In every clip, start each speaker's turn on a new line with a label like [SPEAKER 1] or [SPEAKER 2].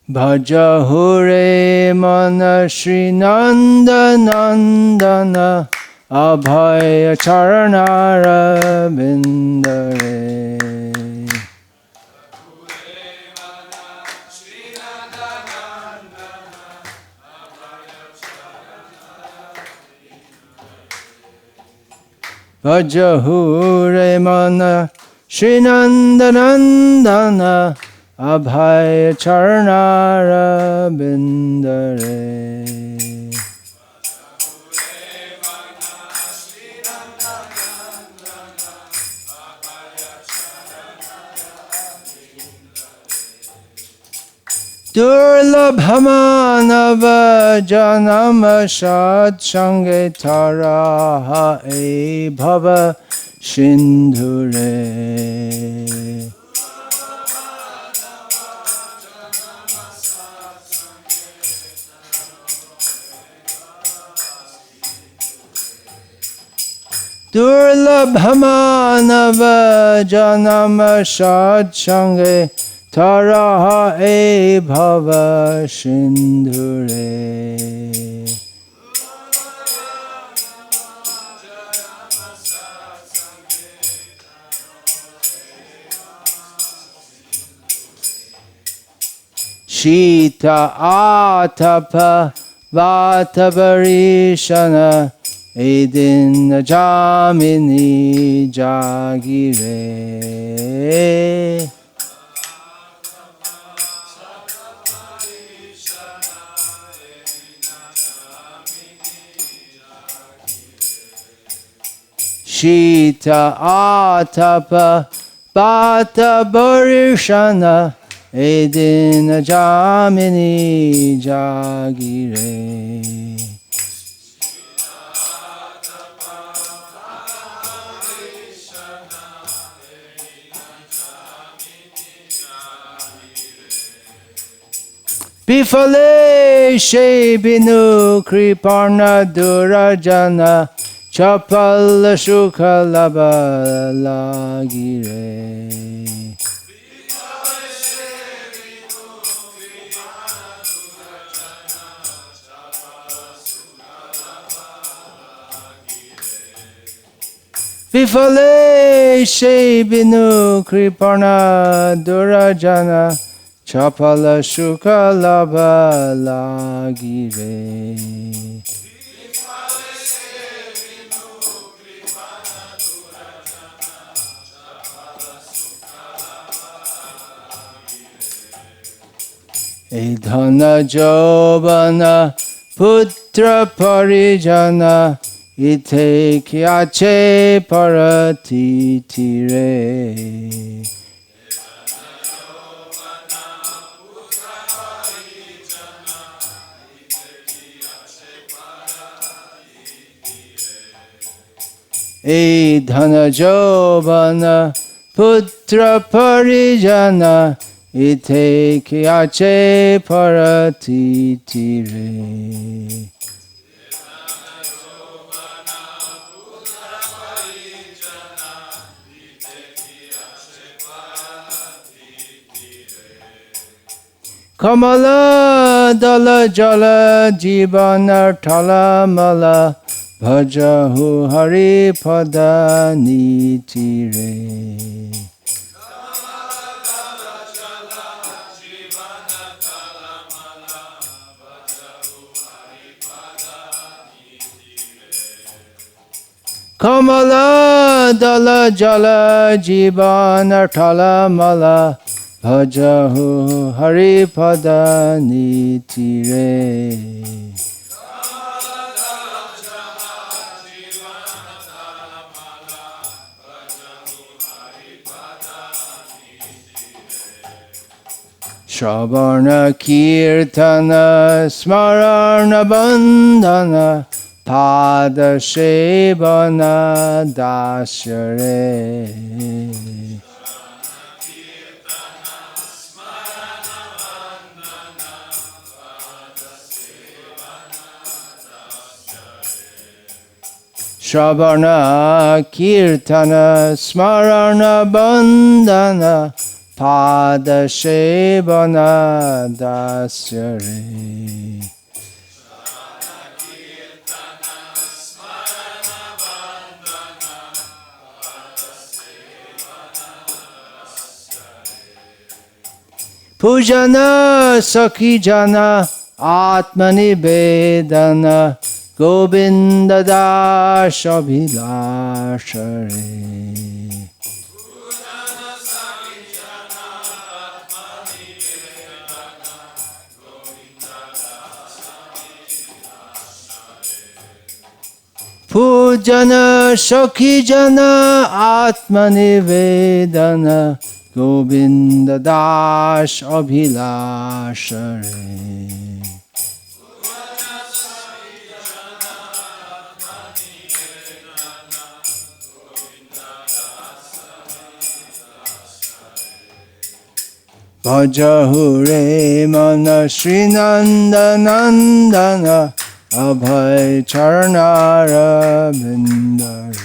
[SPEAKER 1] Bhajahure mana Shri Nanda Nandana Abhaya Charanara Bindare. Vajahure mana Shri Nanda Nandana Abhaya Charanara Bindare. Durlabhamanava janama shat sange taraha e bhava shindhure. Durlabhamanava janama shat sange taraha e bhava shindhure. Shita atapa vata varishana edin jamini jagire. Shita atapa bata barishana edin jamini jagire. Bifale she binu kriparna durajana Chapala shukha labha lagire. Vifale she binu kriparna durajana Chapala shukha labha lagire. Edhana jovana putra parijana ite kyache paratitire. Edhana jovana putra parijana ite kyache paratitire. Kamala dala jala jivana thala mala bhajahu hari pada nitire. Kamala dala jala jivana thala mala bhajahu hari pada nitire. Shravarna kirtana smarana bandhana pada shevana dasyare. Shravarna kirtana smarana bandhana Padashevana dasyare. Pujana Sakhijana Atmanivedana Govinda Dashabhilashare. Pujana Sakhijana Atmanivedana Govinda Das Abhilashare. Bhajahure mana Srinanda Nandana Abhay Charnara Bindare.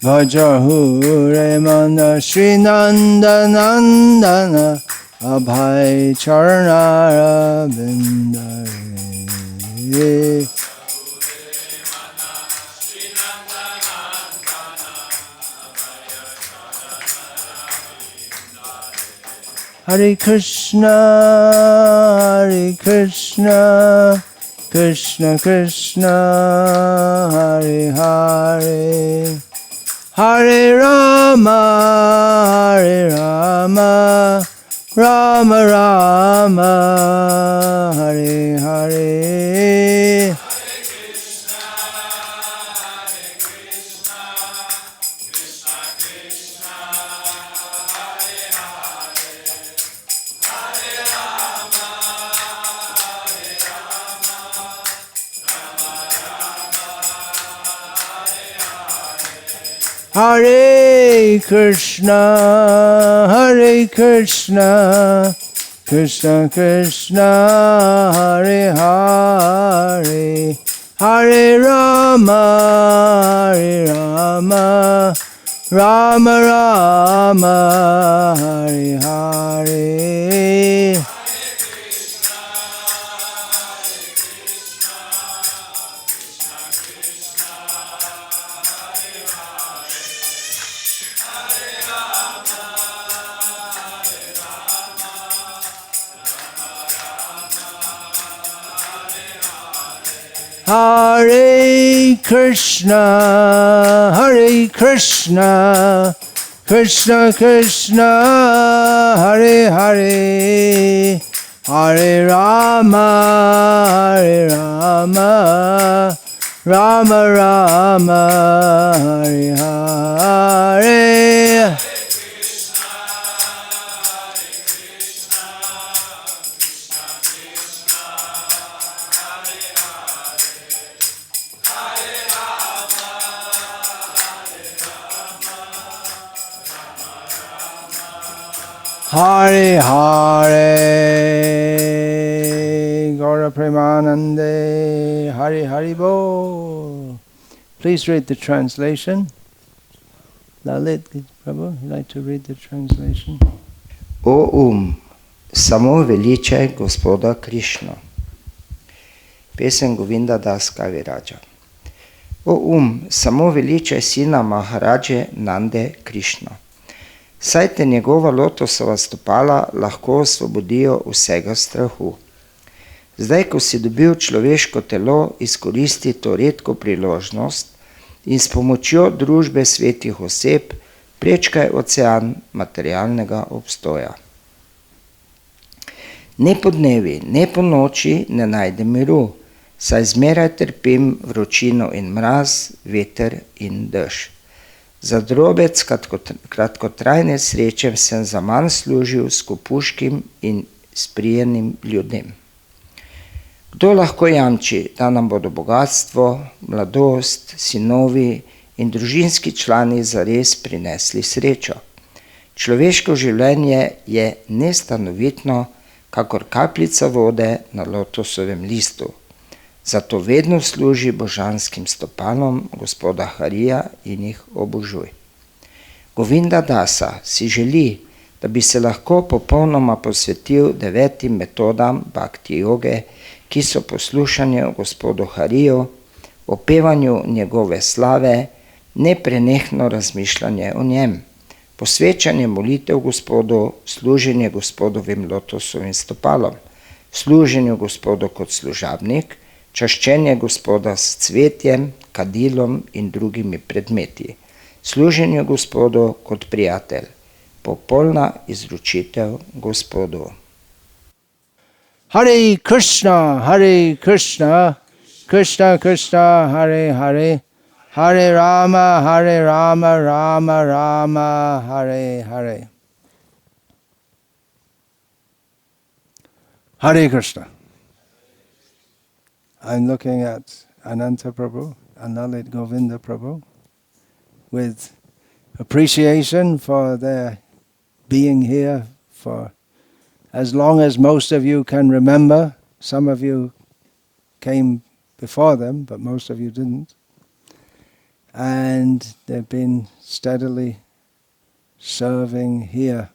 [SPEAKER 1] Vajahure mana Srinanda Nandana Abhay Charnara Bindare. Hare Krishna, Hare Krishna, Krishna Krishna, Hare Hare, Hare Rama, Hare Rama, Rama Rama, Hare Hare. Hare Krishna, Hare Krishna, Krishna Krishna, Hare Hare, Hare Rama, Hare Rama, Rama Rama, Hare Hare. Hare Krishna, Hare Krishna, Krishna Krishna, Hare Hare, Hare Rama, Hare Rama, Rama Rama, Hare Hare. Hare Hare, Gaura Premanande, Hare Hare Bo. Please read the translation. Lalit, Prabhu, you'd like to read the translation?
[SPEAKER 2] O samo veličaj Gospoda Krišno. Pesem Govinda Das Kaviraja. O samo veličaj sina Maharaje Nande Krišno. Saj te njegova lotosova stopala lahko osvobodijo vsega strahu. Zdaj, ko si dobil človeško telo, izkoristi to redko priložnost in s pomočjo družbe svetih oseb prečkaj ocean materialnega obstoja. Ne po dnevi, ne po noči ne najdem miru, saj zmeraj trpim vročino in mraz, veter in dež. Za drobec kratkotrajne sreče sem zaman služil skopuškim in sprijenim ljudem. Kdo lahko jamči, da nam bodo bogatstvo, mladost, sinovi in družinski člani zares prinesli srečo? Človeško življenje je nestanovitno, kakor kapljica vode na lotosovem listu. Zato vedno služi božanskim stopalom gospoda Harija in jih obožuj. Govinda Dasa si želi, da bi se lahko popolnoma posvetil 9 metodam Bhakti joge, ki so poslušanje gospodu Hariju, opevanju njegove slave, neprenehno razmišljanje o njem, posvečanje molitev gospodu, služenje gospodovim lotosovim stopalom, služenju gospodu kot služabnik, čaščenje gospoda s cvetjem, kadilom in drugimi predmeti, služenju gospodu kot prijatelj, popolna izročitev gospodu.
[SPEAKER 1] Hare Krishna, Krishna Krishna, Hare Hare, Hare Rama, Rama Rama, Hare Hare. Hare Krishna. I'm looking at Ananta Prabhu and Lalit Govinda Prabhu with appreciation for their being here for as long as most of you can remember. Some of you came before them, but most of you didn't. And they've been steadily serving here.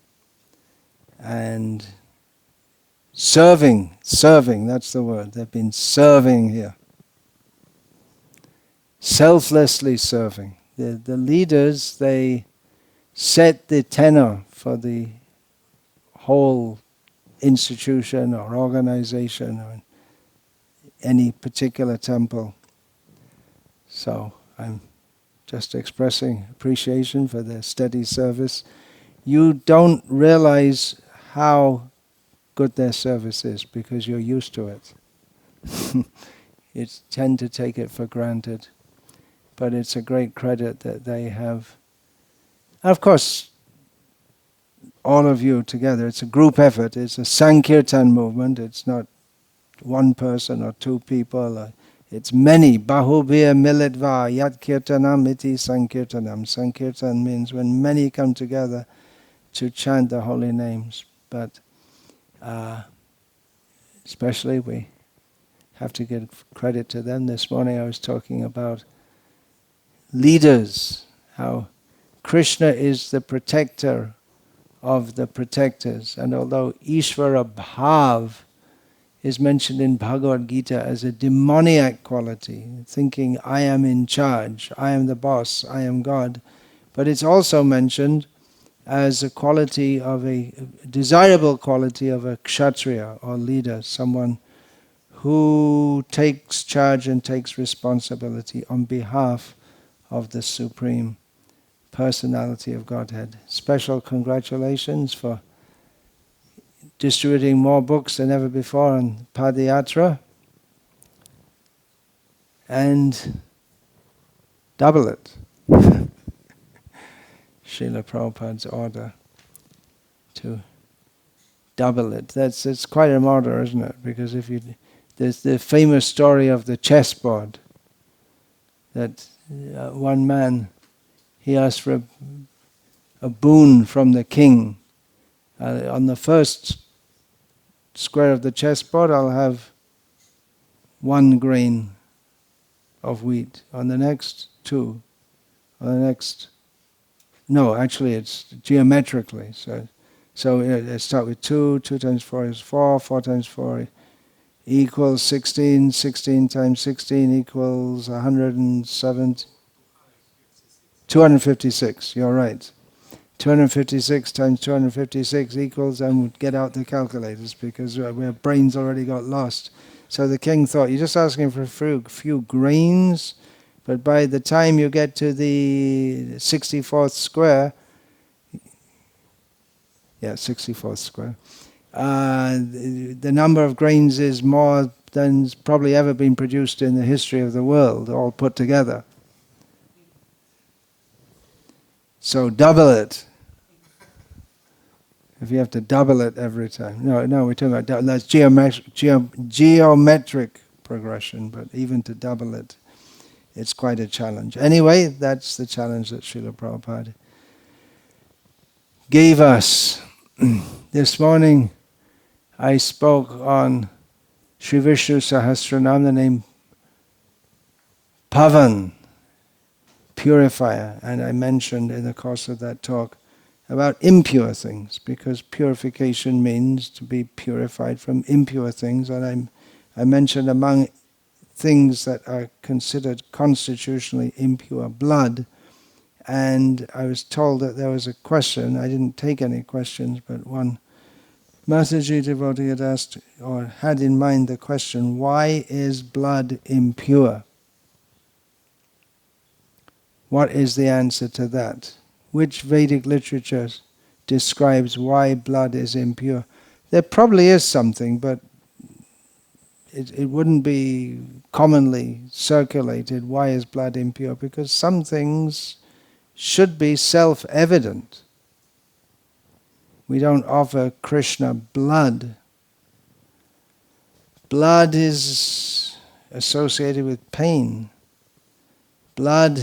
[SPEAKER 1] And serving, that's the word. They've been serving here. Selflessly serving. The leaders, they set the tenor for the whole institution or organization or any particular temple. So I'm just expressing appreciation for their steady service. You don't realize how good their service is because you're used to it. You tend to take it for granted. But it's a great credit that they have. Of course, all of you together, it's a group effort. It's a Sankirtan movement. It's not one person or two people. It's many. Bahubhya militva yat kirtanam iti sankirtanam. Sankirtan means when many come together to chant the holy names. But especially we have to give credit to them. This morning I was talking about leaders, how Krishna is the protector of the protectors. And although Ishvara Bhav is mentioned in Bhagavad Gita as a demoniac quality, thinking I am in charge, I am the boss, I am God, but it's also mentioned as a quality of a desirable quality of a kshatriya or leader, someone who takes charge and takes responsibility on behalf of the Supreme Personality of Godhead. Special congratulations for distributing more books than ever before on Padayatra, and double it. Srila Prabhupada's order to double it. It's quite an order, isn't it? Because there's the famous story of the chessboard, that one man, he asked for a boon from the king. On the first square of the chessboard, I'll have 1 grain of wheat. On the next, 2. On the next, no, actually it's geometrically. So it start with 2. 2 times 4 is 4. 4 times 4 equals 16. 16 times 16 equals 170. 256, you're right. 256 times 256 equals, and get out the calculators because our brains already got lost. So the king thought, you're just asking for a few grains, but by the time you get to the 64th square, 64th square, the number of grains is more than's probably ever been produced in the history of the world, all put together. So double it. If you have to double it every time. No, we're talking about that's geometric progression, but even to double it, it's quite a challenge. Anyway, that's the challenge that Srila Prabhupada gave us. This morning, I spoke on Sri Vishnu Sahasranam, the name Pavan, purifier, and I mentioned in the course of that talk about impure things, because purification means to be purified from impure things, and I mentioned among things that are considered constitutionally impure, blood, and I was told that there was a question. I didn't take any questions, but one Mataji devotee had asked, or had in mind the question, why is blood impure? What is the answer to that? Which Vedic literature describes why blood is impure? There probably is something, but it wouldn't be commonly circulated. Why is blood impure? Because some things should be self-evident. We don't offer Krishna blood. Blood is associated with pain. Blood,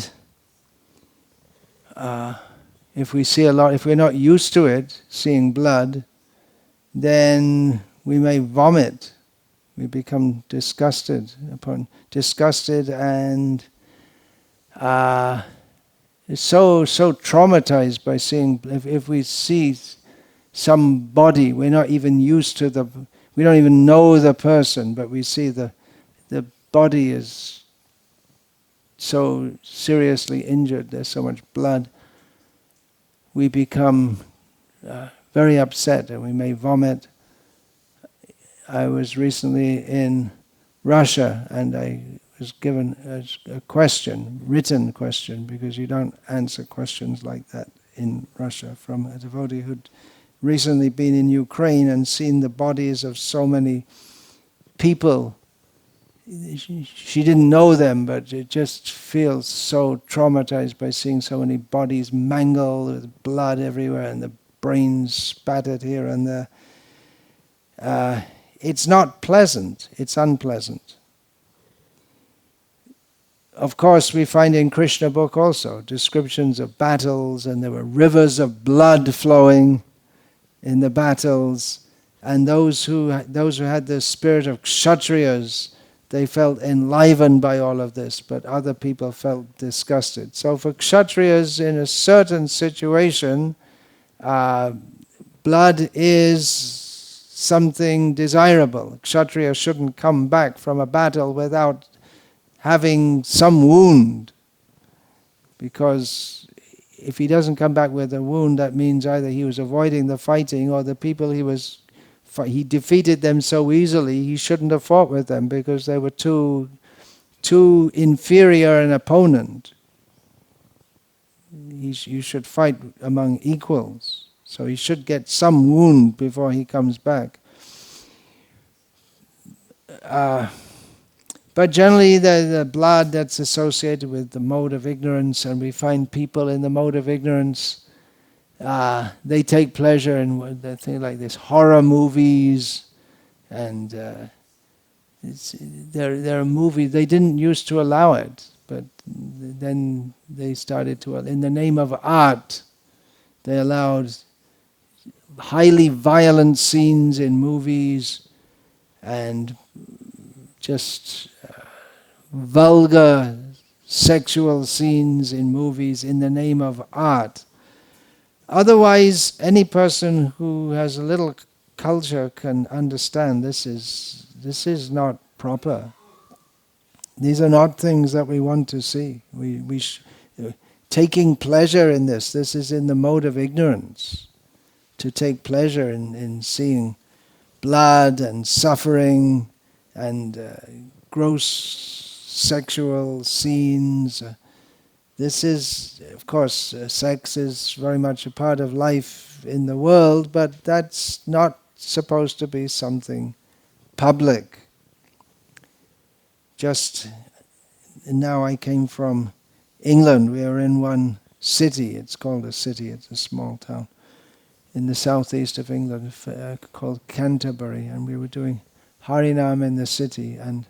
[SPEAKER 1] if we see a lot, if we're not used to it, seeing blood, then we may vomit. We become disgusted and so traumatized by seeing. If we see some body, we're not even used to we don't even know the person, but we see the body is so seriously injured, there's so much blood, we become very upset and we may vomit. I was recently in Russia and I was given a question, written question, because you don't answer questions like that in Russia, from a devotee who'd recently been in Ukraine and seen the bodies of so many people. She didn't know them, but it just feels so traumatized by seeing so many bodies mangled with blood everywhere and the brains spattered here and there. It's not pleasant, it's unpleasant. Of course, we find in Krishna book also descriptions of battles, and there were rivers of blood flowing in the battles, and those who had the spirit of Kshatriyas, they felt enlivened by all of this, but other people felt disgusted. So for Kshatriyas in a certain situation, blood is something desirable. Kshatriya shouldn't come back from a battle without having some wound, because if he doesn't come back with a wound, that means either he was avoiding the fighting, or the people he defeated them so easily he shouldn't have fought with them because they were too inferior an opponent. You should fight among equals. So he should get some wound before he comes back. But generally the blood that's associated with the mode of ignorance, and we find people in the mode of ignorance, they take pleasure in things like this, horror movies, and there are movies, they didn't used to allow it, but then they started to, in the name of art, they allowed highly violent scenes in movies and just vulgar sexual scenes in movies in the name of art. Otherwise, any person who has a little culture can understand this is not proper. These are not things that we want to see. Taking pleasure in this is in the mode of ignorance. To take pleasure in seeing blood and suffering and gross sexual scenes. This is, of course, sex is very much a part of life in the world, but that's not supposed to be something public. Just now I came from England. We are in one city. It's called a city. It's a small town in the southeast of England called Canterbury, and we were doing Harinam in the city, and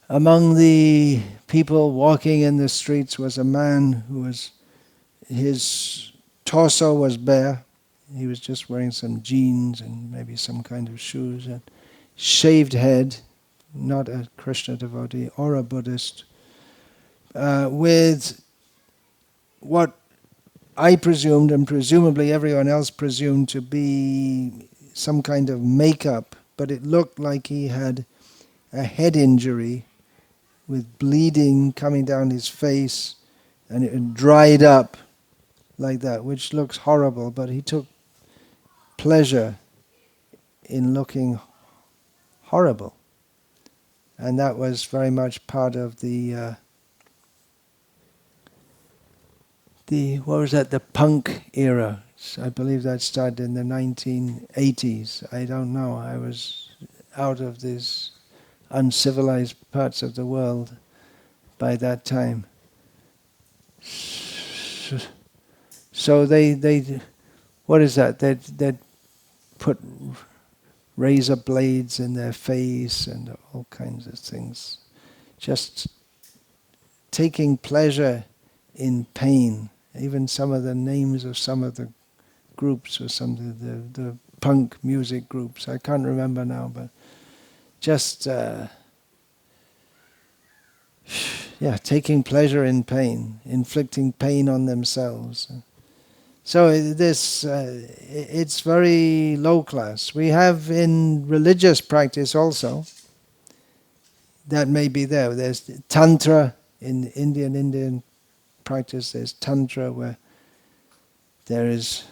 [SPEAKER 1] among the people walking in the streets was a man his torso was bare, he was just wearing some jeans and maybe some kind of shoes, and shaved head, not a Krishna devotee or a Buddhist, with what I presumed, and presumably everyone else presumed, to be some kind of makeup, but it looked like he had a head injury with bleeding coming down his face, and it had dried up like that, which looks horrible, but he took pleasure in looking horrible. And that was very much part of the what was that, the punk era. I believe that started in the 1980s. I don't know. I was out of these uncivilized parts of the world by that time. So they what is that? They'd put razor blades in their face and all kinds of things. Just taking pleasure in pain. Even some of the names of some of the groups or something, the punk music groups, I can't remember now, but just taking pleasure in pain, inflicting pain on themselves. So this it's very low class. We have in religious practice also, that may be there. There's Tantra in Indian practice. There's Tantra where there is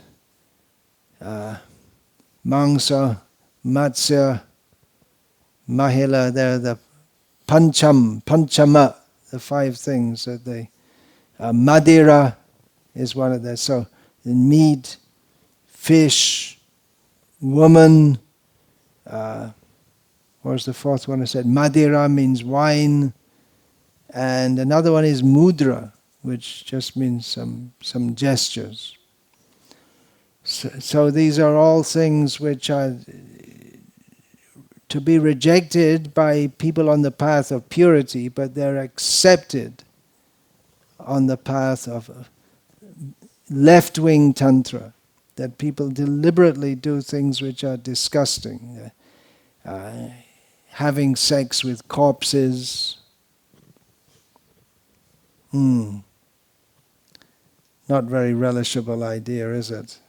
[SPEAKER 1] Mangsa, Matsya, Mahila. There are the Panchama, the five things that they. Madira is one of them. So meat, fish, woman. What was the fourth one I said? Madira means wine, and another one is mudra, which just means some gestures. So these are all things which are to be rejected by people on the path of purity, but they're accepted on the path of left-wing tantra, that people deliberately do things which are disgusting. Having sex with corpses. Not very relishable idea, is it?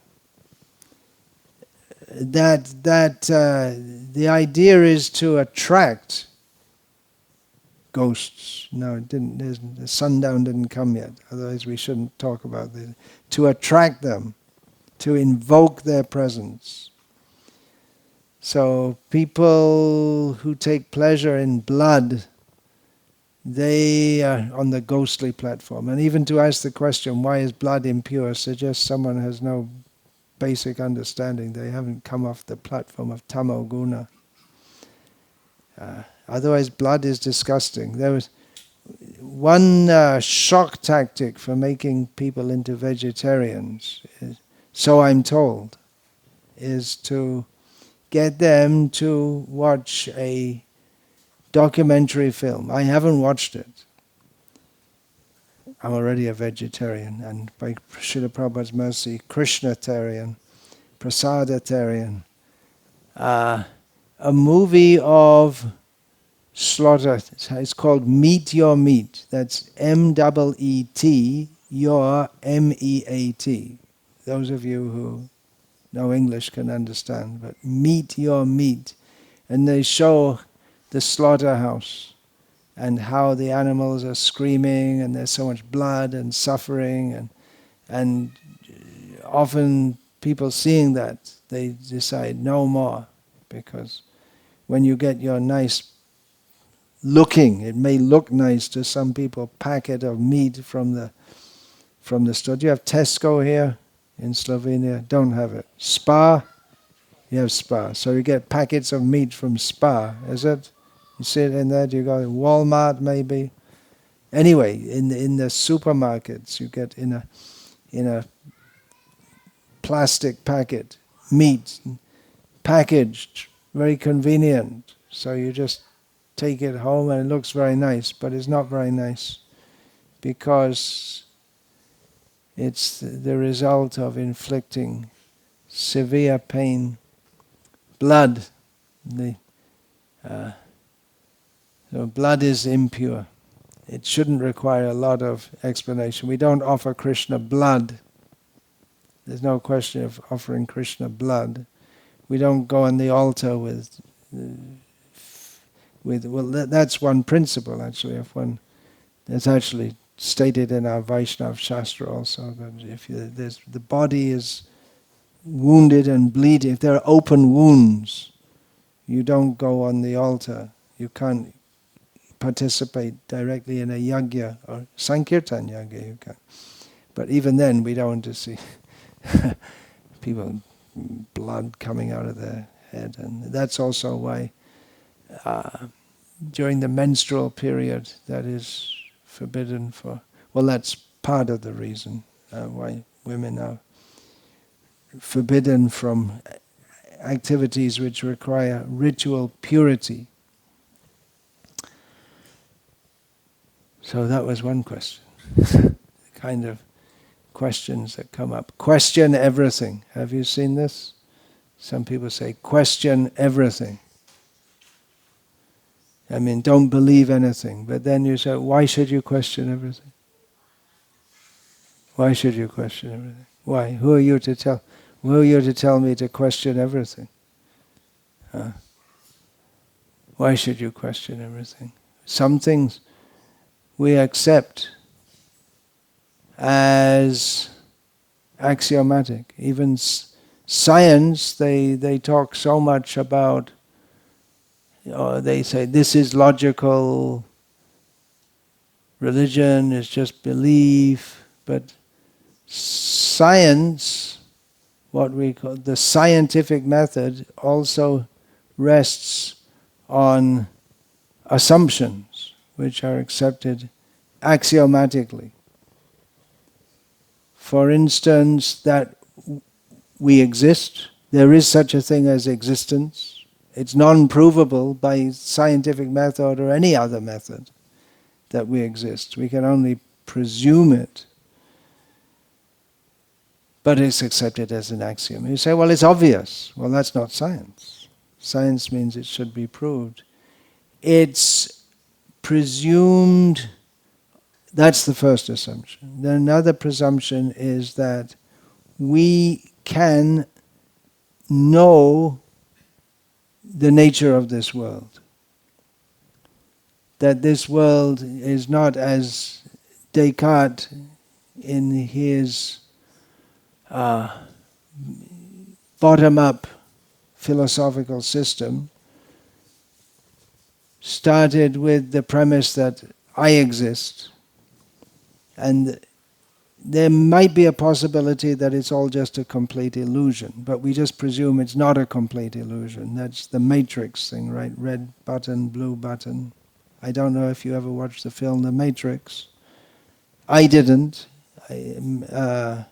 [SPEAKER 1] The idea is to attract ghosts. No, it didn't. The sundown didn't come yet. Otherwise, we shouldn't talk about this. To attract them, to invoke their presence. So people who take pleasure in blood, they are on the ghostly platform. And even to ask the question, why is blood impure, suggests someone has no basic understanding. They haven't come off the platform of tamo guna. Otherwise, blood is disgusting. There was one shock tactic for making people into vegetarians, so I'm told, is to get them to watch a documentary film. I haven't watched it. I'm already a vegetarian, and by Srila Prabhupada's mercy, Krishnatarian, Prasadatarian. A movie of slaughter. It's called Meet Your Meat. That's M-E-E-T, your M-E-A-T. Those of you who know English can understand, but Meet Your Meat. And they show the slaughterhouse and how the animals are screaming and there's so much blood and suffering, and often people seeing that, they decide no more, because when you get your nice looking, it may look nice to some people, packet of meat from the store. Do you have Tesco here in Slovenia? Don't have it. Spa? You have Spa. So you get packets of meat from Spa, is it? You see it in there? Do you go to Walmart maybe? Anyway, in the supermarkets, you get in a plastic packet meat, packaged, very convenient. So you just take it home and it looks very nice, but it's not very nice because it's the result of inflicting severe pain. Blood. So blood is impure. It shouldn't require a lot of explanation. We don't offer Krishna blood. There's no question of offering Krishna blood. We don't go on the altar with that's one principle actually. It's actually stated in our Vaishnava Shastra also that if the body is wounded and bleeding, if there are open wounds, you don't go on the altar. You can't participate directly in a yajna or sankirtan yajna. You can, but even then we don't want to see people blood coming out of their head, and that's also why during the menstrual period that is forbidden for. Well, that's part of the reason why women are forbidden from activities which require ritual purity. So that was one question. The kind of questions that come up. Question everything. Have you seen this? Some people say, question everything. I mean, don't believe anything. But then you say, why should you question everything? Why should you question everything? Why? Who are you to tell? Who are you to tell me to question everything? Why should you question everything? Some things we accept as axiomatic. Even science, they talk so much about, they say this is logical, religion is just belief, but science, what we call the scientific method, also rests on assumptions which are accepted axiomatically. For instance, that we exist, there is such a thing as existence. It's non-provable by scientific method or any other method that we exist. We can only presume it. But it's accepted as an axiom. You say, well, it's obvious. Well, that's not science. Science means it should be proved. It's presumed, that's the first assumption. Then another presumption is that we can know the nature of this world. That this world is not, as Descartes in his bottom-up philosophical system started with the premise that I exist, and there might be a possibility that it's all just a complete illusion, but we just presume it's not a complete illusion. That's the Matrix thing, right? Red button, blue button. I don't know if you ever watched the film The Matrix. I didn't. It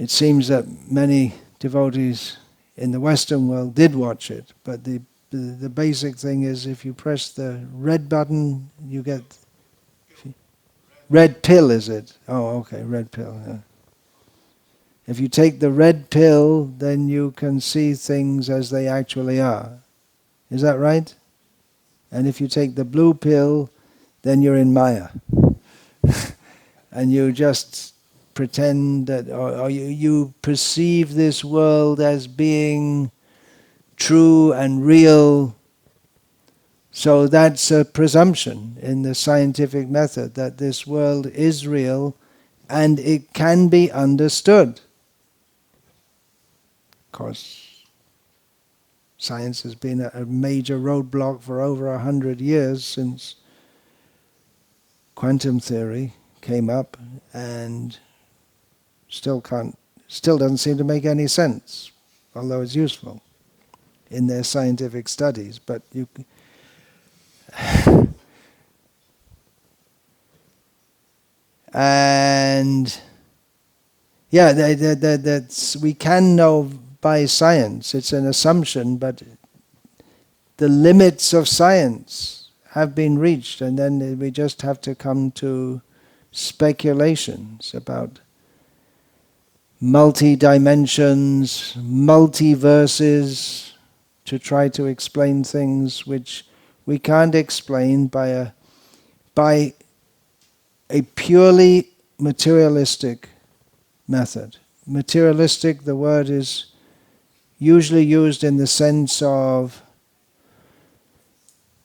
[SPEAKER 1] seems that many devotees in the Western world did watch it, but the basic thing is if you press the red button, you get red pill, is it? Oh, okay, red pill. Yeah. If you take the red pill, then you can see things as they actually are. Is that right? And if you take the blue pill, then you're in Maya. And you just pretend that, or you perceive this world as being true and real. So that's a presumption in the scientific method that this world is real and it can be understood. Of course, science has been a major roadblock for over 100 years since quantum theory came up, and still doesn't seem to make any sense, although it's useful in their scientific studies. But you and yeah, that's, we can know by science. It's an assumption, but the limits of science have been reached, and then we just have to come to speculations about multi-dimensions, multiverses, to try to explain things which we can't explain by a purely materialistic method. Materialistic, the word is usually used in the sense of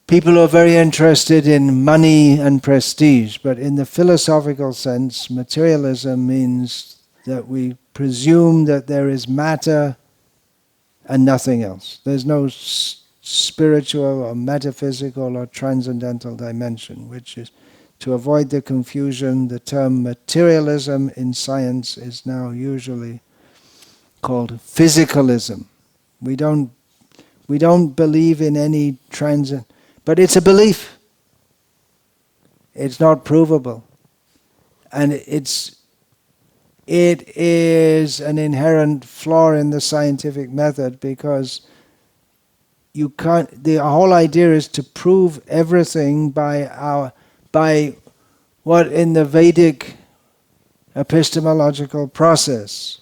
[SPEAKER 1] people who are very interested in money and prestige, but in the philosophical sense, materialism means that we presume that there is matter and nothing else. There's no spiritual or metaphysical or transcendental dimension, which is, to avoid the confusion, the term materialism in science is now usually called physicalism. We don't believe in any but it's a belief. It's not provable. And it is an inherent flaw in the scientific method, because you can't. The whole idea is to prove everything by what in the Vedic epistemological process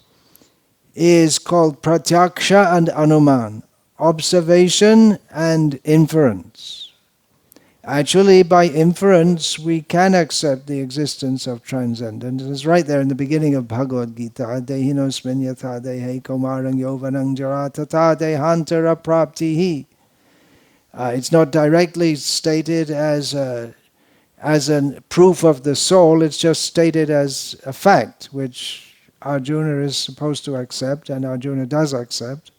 [SPEAKER 1] is called pratyaksha and anuman, observation and inference. Actually, by inference, we can accept the existence of transcendence. It's right there in the beginning of Bhagavad Gita. Dehinosmin yatha dehe kaumarang yovanang jara tata dehantara praptihi. It's not directly stated as a proof of the soul. It's just stated as a fact, which Arjuna is supposed to accept, and Arjuna does accept.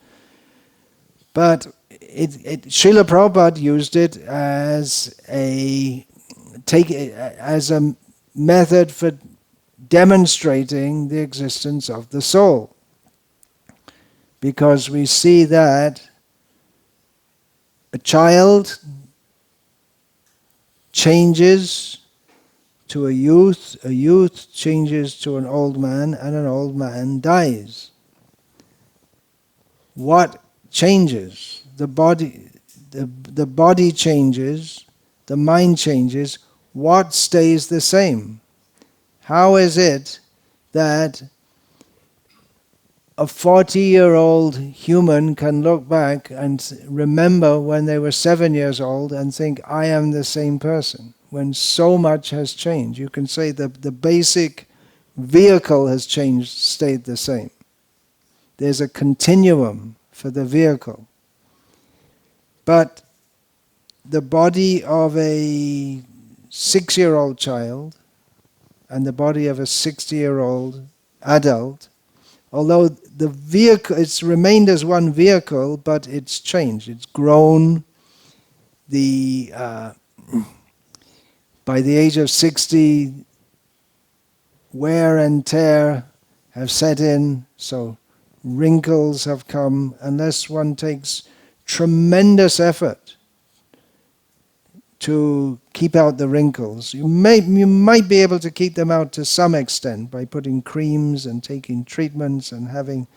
[SPEAKER 1] But Srila Prabhupada used it as a method for demonstrating the existence of the soul, because we see that a child changes to a youth changes to an old man, and an old man dies. What changes? The body changes, the mind changes. What stays the same? How is it that a 40-year-old human can look back and remember when they were 7 years old and think, I am the same person, when so much has changed? You can say that the basic vehicle has changed, stayed the same. There's a continuum for the vehicle. But the body of a 6-year-old child and the body of a 60-year-old adult, although the vehicle, it's remained as one vehicle, but it's changed, it's grown. By the age of 60, wear and tear have set in, so wrinkles have come, unless one takes tremendous effort to keep out the wrinkles. You might be able to keep them out to some extent by putting creams and taking treatments and having,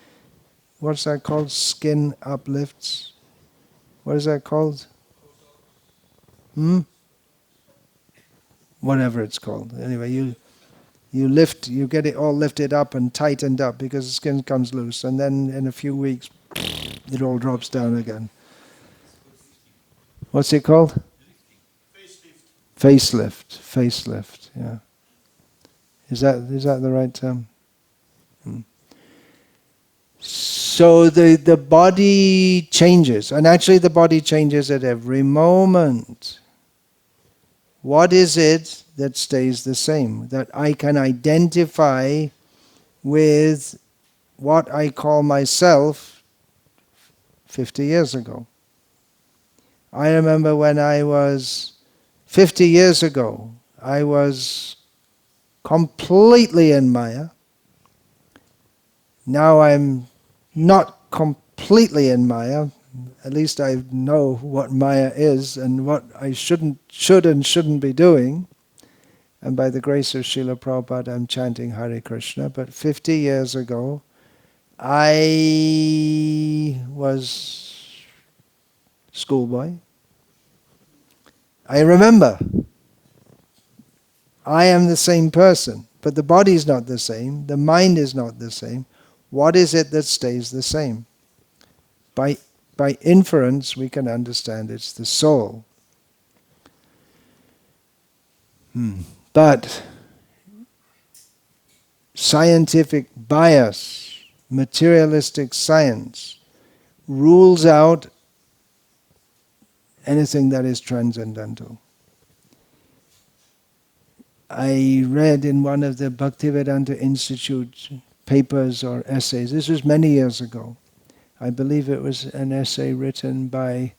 [SPEAKER 1] what's that called? Skin uplifts. What is that called? Whatever it's called. Anyway, you get it all lifted up and tightened up because the skin comes loose, and then in a few weeks it all drops down again. What's it called? Facelift, yeah. Is that the right term? So the body changes, and actually the body changes at every moment. What is it that stays the same, that I can identify with what I call myself 50 years ago? I remember when I was 50 years ago, I was completely in Maya. Now I'm not completely in Maya. At least I know what Maya is and what I should and shouldn't be doing. And by the grace of Srila Prabhupada, I'm chanting Hare Krishna. But 50 years ago, I was schoolboy. I remember. I am the same person, but the body is not the same. The mind is not the same. What is it that stays the same? By inference, we can understand it's the soul. But scientific bias, materialistic science, rules out anything that is transcendental. I read in one of the Bhaktivedanta Institute papers or essays, this was many years ago, I believe it was an essay written by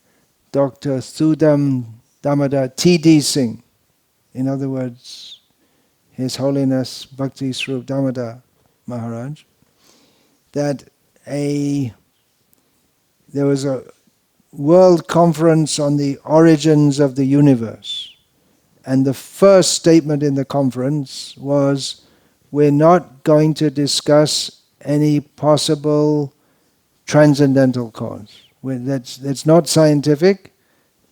[SPEAKER 1] Dr. Thudam Damodar T.D. Singh. In other words, His Holiness Bhakti Swarup Damodar Maharaj, that there was a world conference on the origins of the universe. And the first statement in the conference was, we're not going to discuss any possible transcendental cause. That's not scientific,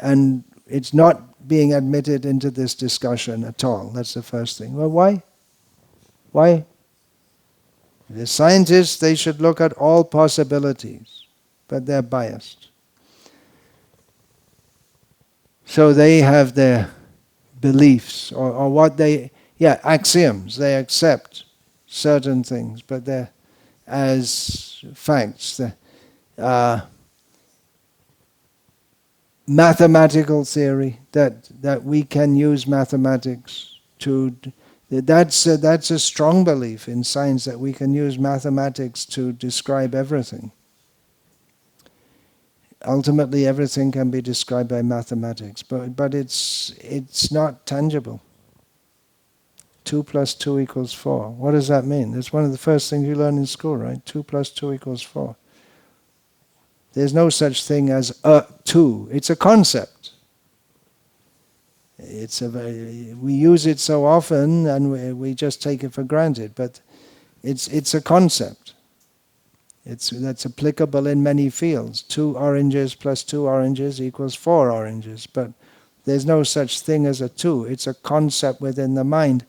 [SPEAKER 1] and it's not being admitted into this discussion at all. That's the first thing. Well, why? Why? The scientists, they should look at all possibilities, but they're biased. So they have their beliefs, or what axioms. They accept certain things, but they're as facts. Mathematical theory, that we can use mathematics to... That's a strong belief in science, that we can use mathematics to describe everything. Ultimately, everything can be described by mathematics, but it's not tangible. 2 + 2 = 4. What does that mean? It's one of the first things you learn in school, right? 2 + 2 = 4. There's no such thing as a 2. It's a concept. We use it so often and we just take it for granted, but it's a concept. That's applicable in many fields. 2 oranges + 2 oranges = 4 oranges, but there's no such thing as a 2. It's a concept within the mind.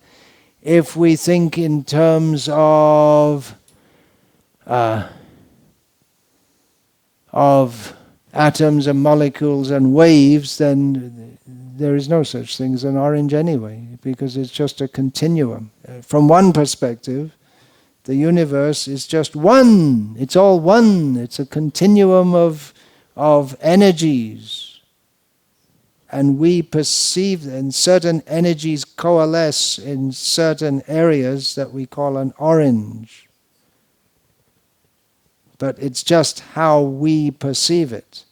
[SPEAKER 1] If we think in terms of atoms and molecules and waves, then there is no such thing as an orange anyway, because it's just a continuum. From one perspective, the universe is just one. It's all one. It's a continuum of energies. And we perceive, and certain energies coalesce in certain areas that we call an orange. But it's just how we perceive it.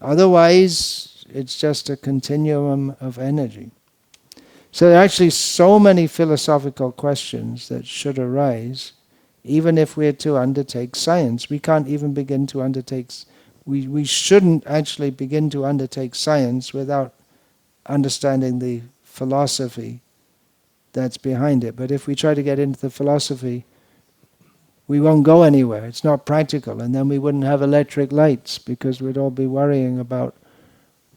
[SPEAKER 1] Otherwise, it's just a continuum of energy. So there are actually so many philosophical questions that should arise, even if we're to undertake science. We can't even begin to undertake... We shouldn't actually begin to undertake science without understanding the philosophy that's behind it. But if we try to get into the philosophy, we won't go anywhere. It's not practical. And then we wouldn't have electric lights, because we'd all be worrying about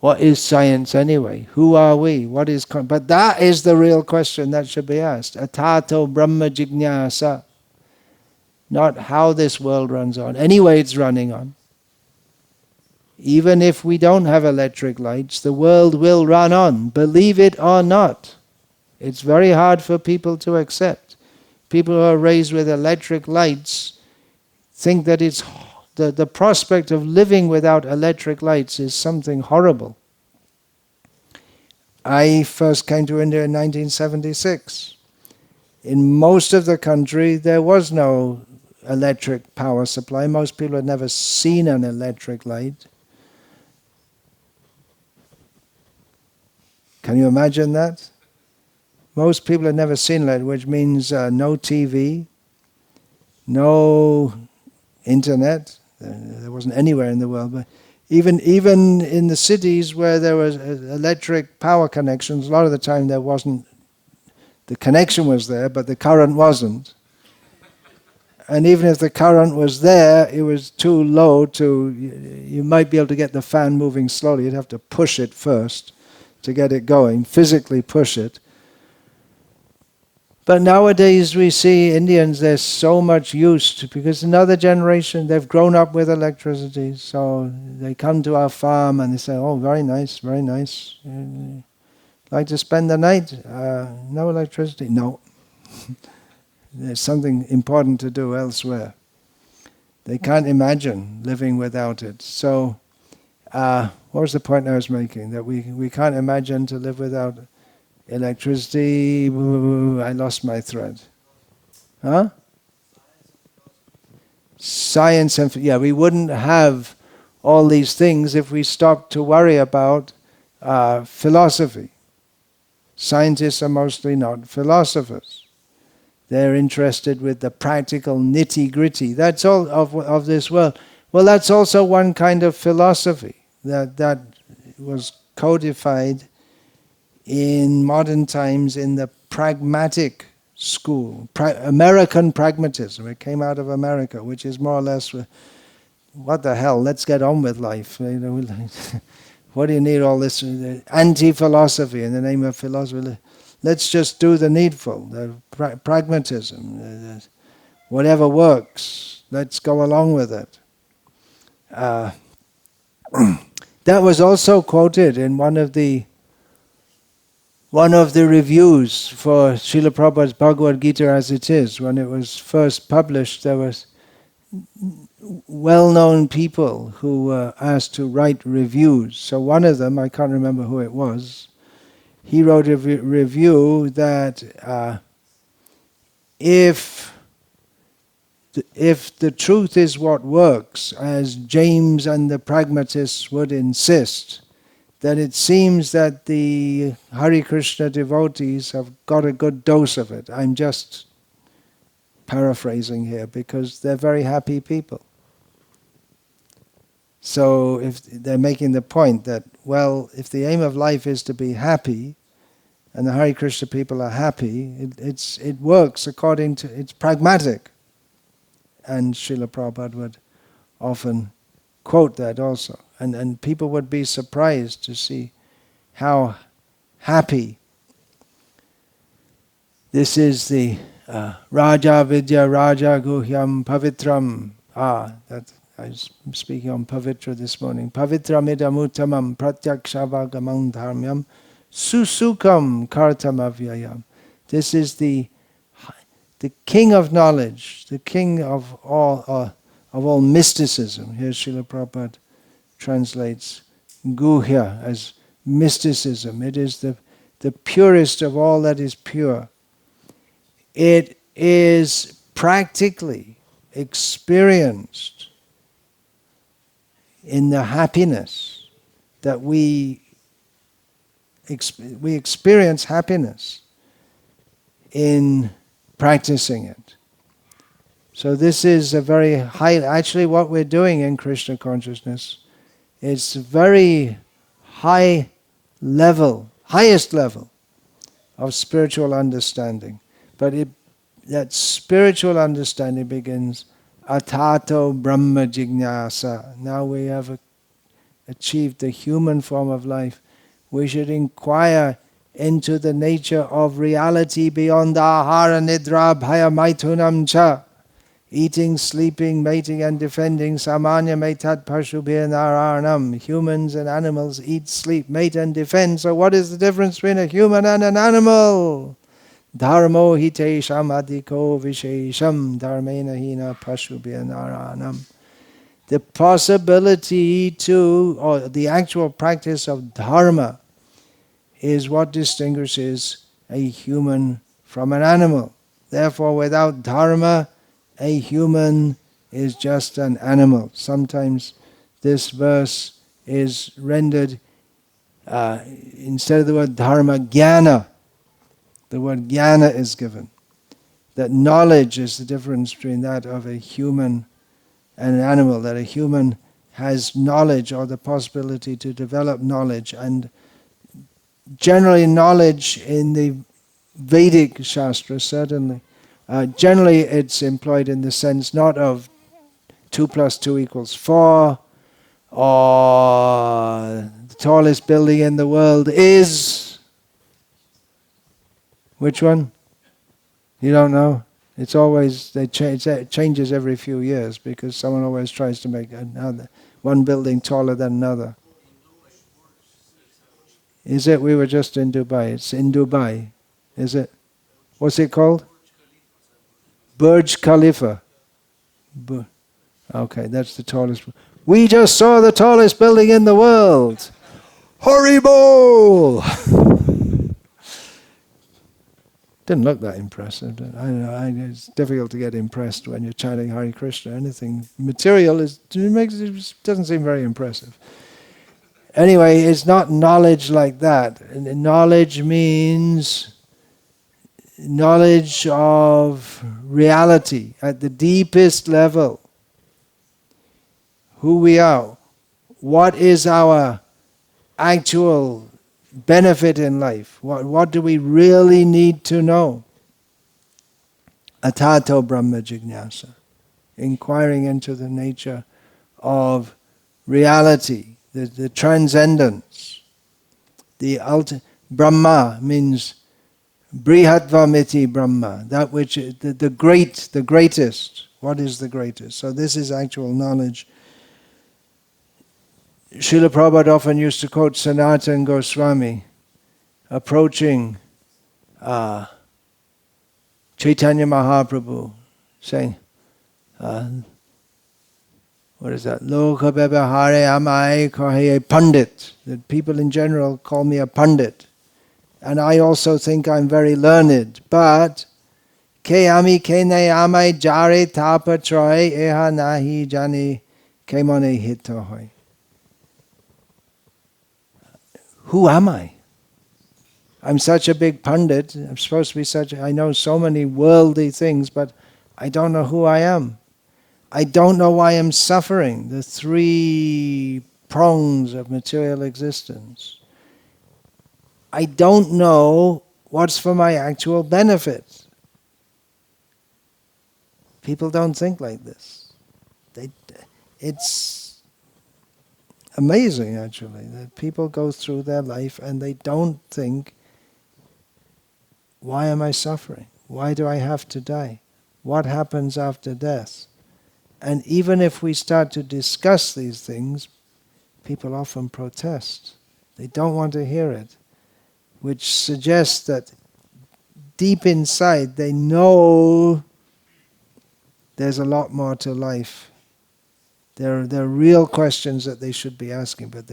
[SPEAKER 1] what is science anyway? Who are we? What is... But that is the real question that should be asked. Atato Brahma Jignasa. Not how this world runs on. Anyway, it's running on. Even if we don't have electric lights, the world will run on. Believe it or not. It's very hard for people to accept. People who are raised with electric lights think that it's the prospect of living without electric lights is something horrible. I first came to India in 1976. In most of the country, there was no electric power supply. Most people had never seen an electric light. Can you imagine that? Most people had never seen light, which means no TV, no internet. There wasn't anywhere in the world. But even in the cities where there was electric power connections, a lot of the time there wasn't. The connection was there, but the current wasn't. And even if the current was there, it was too low you might be able to get the fan moving slowly. You'd have to push it first to get it going, physically push it. But nowadays we see Indians, they're so much used, because another generation, they've grown up with electricity, so they come to our farm and they say, oh, very nice, very nice. Like to spend the night? No electricity? No. There's something important to do elsewhere. They can't imagine living without it. So, what was the point I was making? That we can't imagine to live without electricity. I lost my thread. Huh? Science and we wouldn't have all these things if we stopped to worry about philosophy. Scientists are mostly not philosophers. They're interested with the practical nitty-gritty. That's all of this world. Well, that's also one kind of philosophy that was codified in modern times in the pragmatic school, American pragmatism. It came out of America, which is more or less, what the hell, let's get on with life. What do you need all this anti-philosophy in the name of philosophy? Let's just do the needful, the pragmatism, whatever works. Let's go along with it. That was also quoted in one of the reviews for Srila Prabhupada's Bhagavad Gita as it is. When it was first published, there was well-known people who were asked to write reviews. So one of them, I can't remember who it was, he wrote a review that if the truth is what works, as James and the pragmatists would insist, then it seems that the Hare Krishna devotees have got a good dose of it. I'm just paraphrasing here because they're very happy people. So if they're making the point that, well, if the aim of life is to be happy, and the Hare Krishna people are happy, it works according to, it's pragmatic. And Srila Prabhupada would often quote that also. And people would be surprised to see how happy. This is the Raja Vidya Raja Guhyam Pavitram. That I was speaking on Pavitra this morning. Pavitram idam uttamam pratyakshavagamam dharmyam susukam kartamavyayam. This is the king of knowledge, the king of all mysticism. Here Srila Prabhupada translates Guhya as mysticism. It is the purest of all that is pure. It is practically experienced in the happiness that we experience happiness in practicing it. So this is a very high, actually what we're doing in Krishna consciousness is very high level, highest level of spiritual understanding. But that spiritual understanding begins atato brahma jignasa. Now we have achieved the human form of life. We should inquire into the nature of reality beyond ahara nidra bhaya maitunam cha. Eating, sleeping, mating and defending samanya metat pashubhya narayanam. Humans and animals eat, sleep, mate and defend. So what is the difference between a human and an animal? Dharmo hitesham adhiko vishesham dharmena hina pashubhya narayanam. The possibility to, or the actual practice of dharma is what distinguishes a human from an animal. Therefore, without dharma, a human is just an animal. Sometimes this verse is rendered, instead of the word dharma, jnana. The word jnana is given. That knowledge is the difference between that of a human and an animal. That a human has knowledge or the possibility to develop knowledge. And generally knowledge in the Vedic Shastra, certainly, generally it's employed in the sense not of 2 + 2 = 4, or the tallest building in the world is, which one? You don't know? It's always, it changes every few years because someone always tries to make one building taller than another. Is it? We were just in Dubai. It's in Dubai. Is it? What's it called? Burj Khalifa. Okay, that's the tallest. We just saw the tallest building in the world. Horrible! Didn't look that impressive. It's difficult to get impressed when you're chanting Hare Krishna. Anything material doesn't seem very impressive. Anyway, it's not knowledge like that. And knowledge means knowledge of reality at the deepest level. Who we are. What is our actual benefit in life? What do we really need to know? Atato Brahma Jignasa. Inquiring into the nature of reality, the transcendence. The Brahma means Brihatvamiti Brahma, that which is the greatest. What is the greatest? So this is actual knowledge. Srila Prabhupada often used to quote Sanatana Goswami approaching Chaitanya Mahaprabhu, saying, what is that? Loka Bebahare Amai Kahe Pandit. That people in general call me a Pandit. And I also think I'm very learned. But Ke ami ke ne amai jare tapa troy eha nahi jani ke mone hito hoy. Who am I? I'm such a big pundit. I'm supposed to be I know so many worldly things, but I don't know who I am. I don't know why I'm suffering, the three prongs of material existence. I don't know what's for my actual benefit. People don't think like this. It's amazing, actually, that people go through their life and they don't think, why am I suffering? Why do I have to die? What happens after death? And even if we start to discuss these things, people often protest. They don't want to hear it, which suggests that deep inside they know there's a lot more to life. There are real questions that they should be asking, but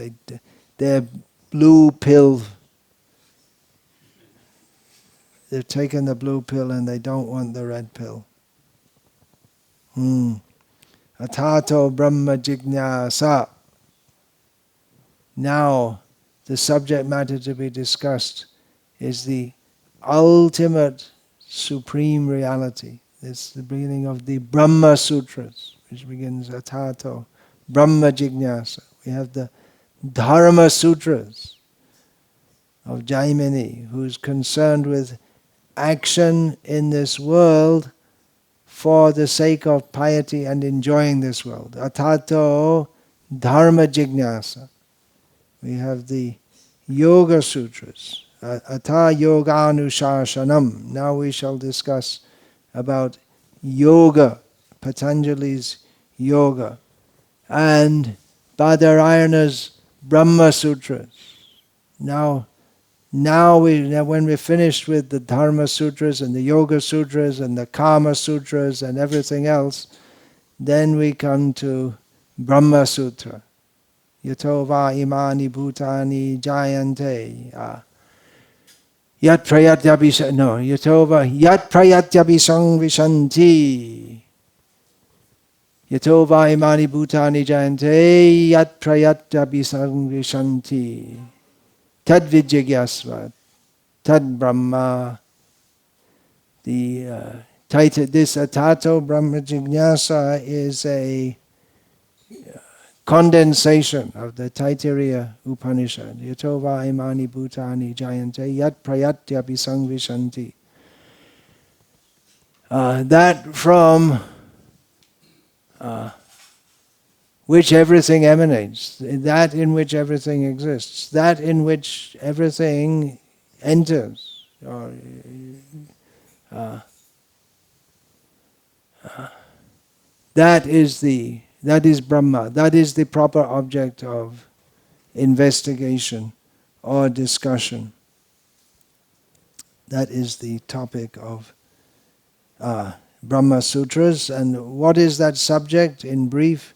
[SPEAKER 1] they're blue pill. They've taken the blue pill and they don't want the red pill. Atato Brahma Jignasa. Now, the subject matter to be discussed is the ultimate supreme reality. It's the beginning of the Brahma Sutras, which begins Atato Brahma Jignasa. We have the Dharma Sutras of Jaimini, who's concerned with action in this world for the sake of piety and enjoying this world. Atato Dharma Jignasa. We have the Yoga Sutras. Ata Yoga Anushashanam. Now we shall discuss about yoga, Patanjali's yoga, and Badarayana's Brahma Sutras. Now when we're finished with the Dharma Sutras and the Yoga Sutras and the Kama Sutras and everything else, then we come to Brahma Sutra. Yato va imani bhutani jayante. Yat prayatyabi yat prayatyabi vishanti. Yato va imani bhutani jayante yat prayatyabi vishanti. Tad vijigyasva, tad brahma. This Atato Brahma Jignasa is a condensation of the Taittiriya Upanishad. Yato va imani bhutani jayante yat prayatyapi sangvishanti. That from which everything emanates, that in which everything exists, that in which everything enters. That is Brahma. That is the proper object of investigation or discussion. That is the topic of Brahma Sutras. And what is that subject in brief?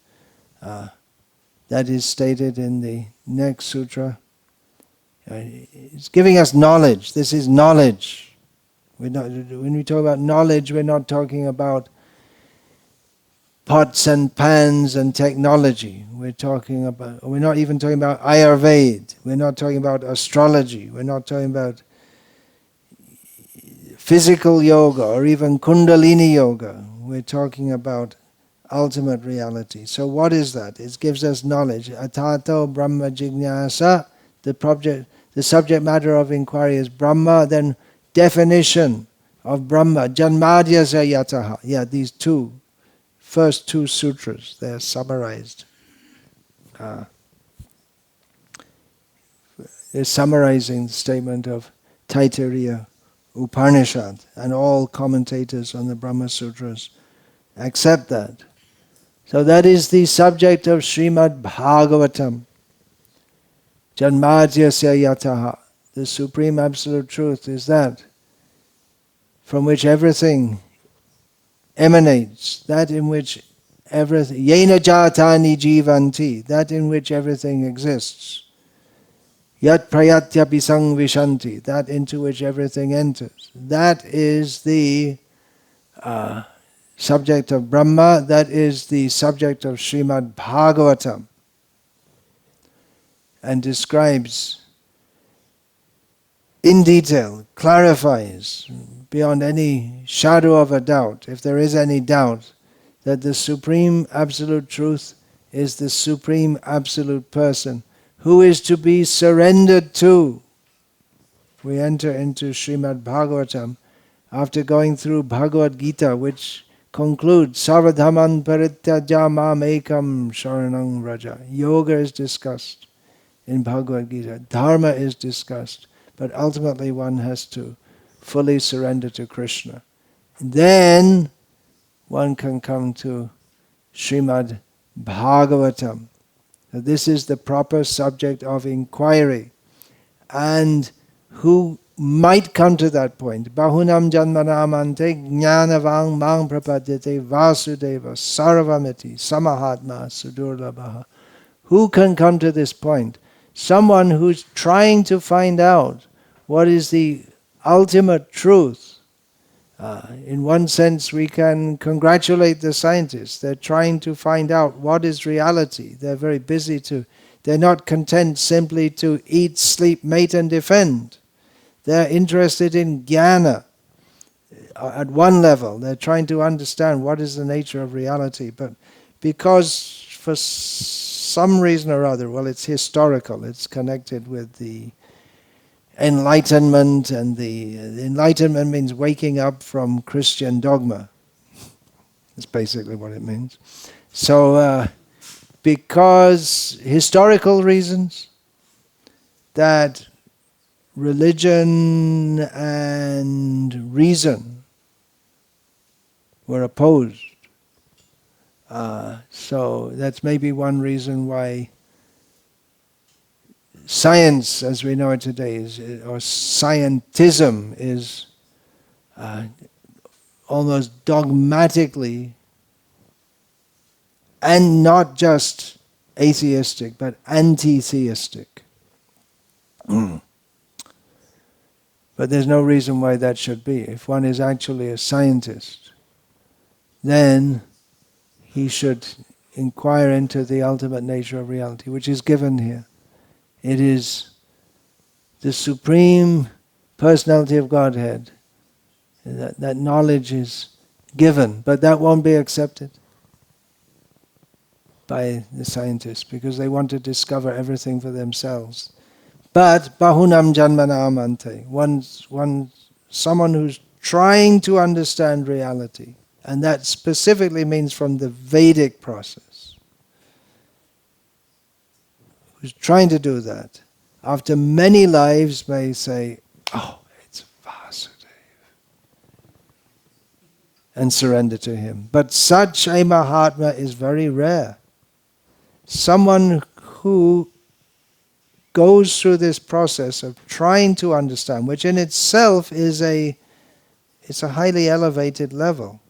[SPEAKER 1] That is stated in the next sutra. It's giving us knowledge. This is knowledge. When we talk about knowledge, we're not talking about pots and pans and technology. We're not even talking about Ayurveda. We're not talking about astrology. We're not talking about physical yoga or even Kundalini yoga. We're talking about ultimate reality. So what is that? It gives us knowledge. Atato Brahma Jignasa, the subject matter of inquiry is Brahma, then definition of Brahma, Janmadhyasya Yataha. Yeah, these first two sutras, they're summarized. They're summarizing the statement of Taittiriya Upanishad, and all commentators on the Brahma Sutras accept that. So that is the subject of Srimad Bhagavatam. Janmadhyasya Yataha. The Supreme Absolute Truth is that from which everything emanates, that in which everything, yena jatani jivanti, that in which everything exists. Yat prayatya pisang vishanti, that into which everything enters. That is the subject of Brahma, that is the subject of Srimad Bhagavatam, and describes in detail, clarifies beyond any shadow of a doubt, if there is any doubt, that the Supreme Absolute Truth is the Supreme Absolute Person, who is to be surrendered to. We enter into Srimad Bhagavatam after going through Bhagavad Gita, which concludes Sarvadhaman Parityaja Mam Ekam Sharanang Raja. Yoga is discussed in Bhagavad Gita. Dharma is discussed. But ultimately one has to fully surrender to Krishna. Then one can come to Srimad Bhagavatam. This is the proper subject of inquiry. And who might come to that point? Bahunam janmanamante jnanavang mang prapadyate vasudeva sarvamiti samahatma sudurlabhaha. Who can come to this point? Someone who's trying to find out what is the ultimate truth. In one sense, we can congratulate the scientists. They're trying to find out what is reality. They're very busy they're not content simply to eat, sleep, mate and defend. They're interested in jnana. At one level, they're trying to understand what is the nature of reality. But because for some reason or other, well, it's historical, it's connected with the Enlightenment, and the Enlightenment means waking up from Christian dogma. That's basically what it means. So, because historical reasons, that religion and reason were opposed. So that's maybe one reason why science, as we know it today, or scientism is almost dogmatically, and not just atheistic, but anti-theistic. But there's no reason why that should be. If one is actually a scientist, then he should inquire into the ultimate nature of reality, which is given here. It is the Supreme Personality of Godhead. That knowledge is given, but that won't be accepted by the scientists because they want to discover everything for themselves. But bahunam janmana amante, someone who's trying to understand reality, and that specifically means from the Vedic process, who's trying to do that, after many lives may say, oh, it's Vasudeva. and surrender to him. But such a Mahatma is very rare. Someone who goes through this process of trying to understand, which in itself is it's a highly elevated level.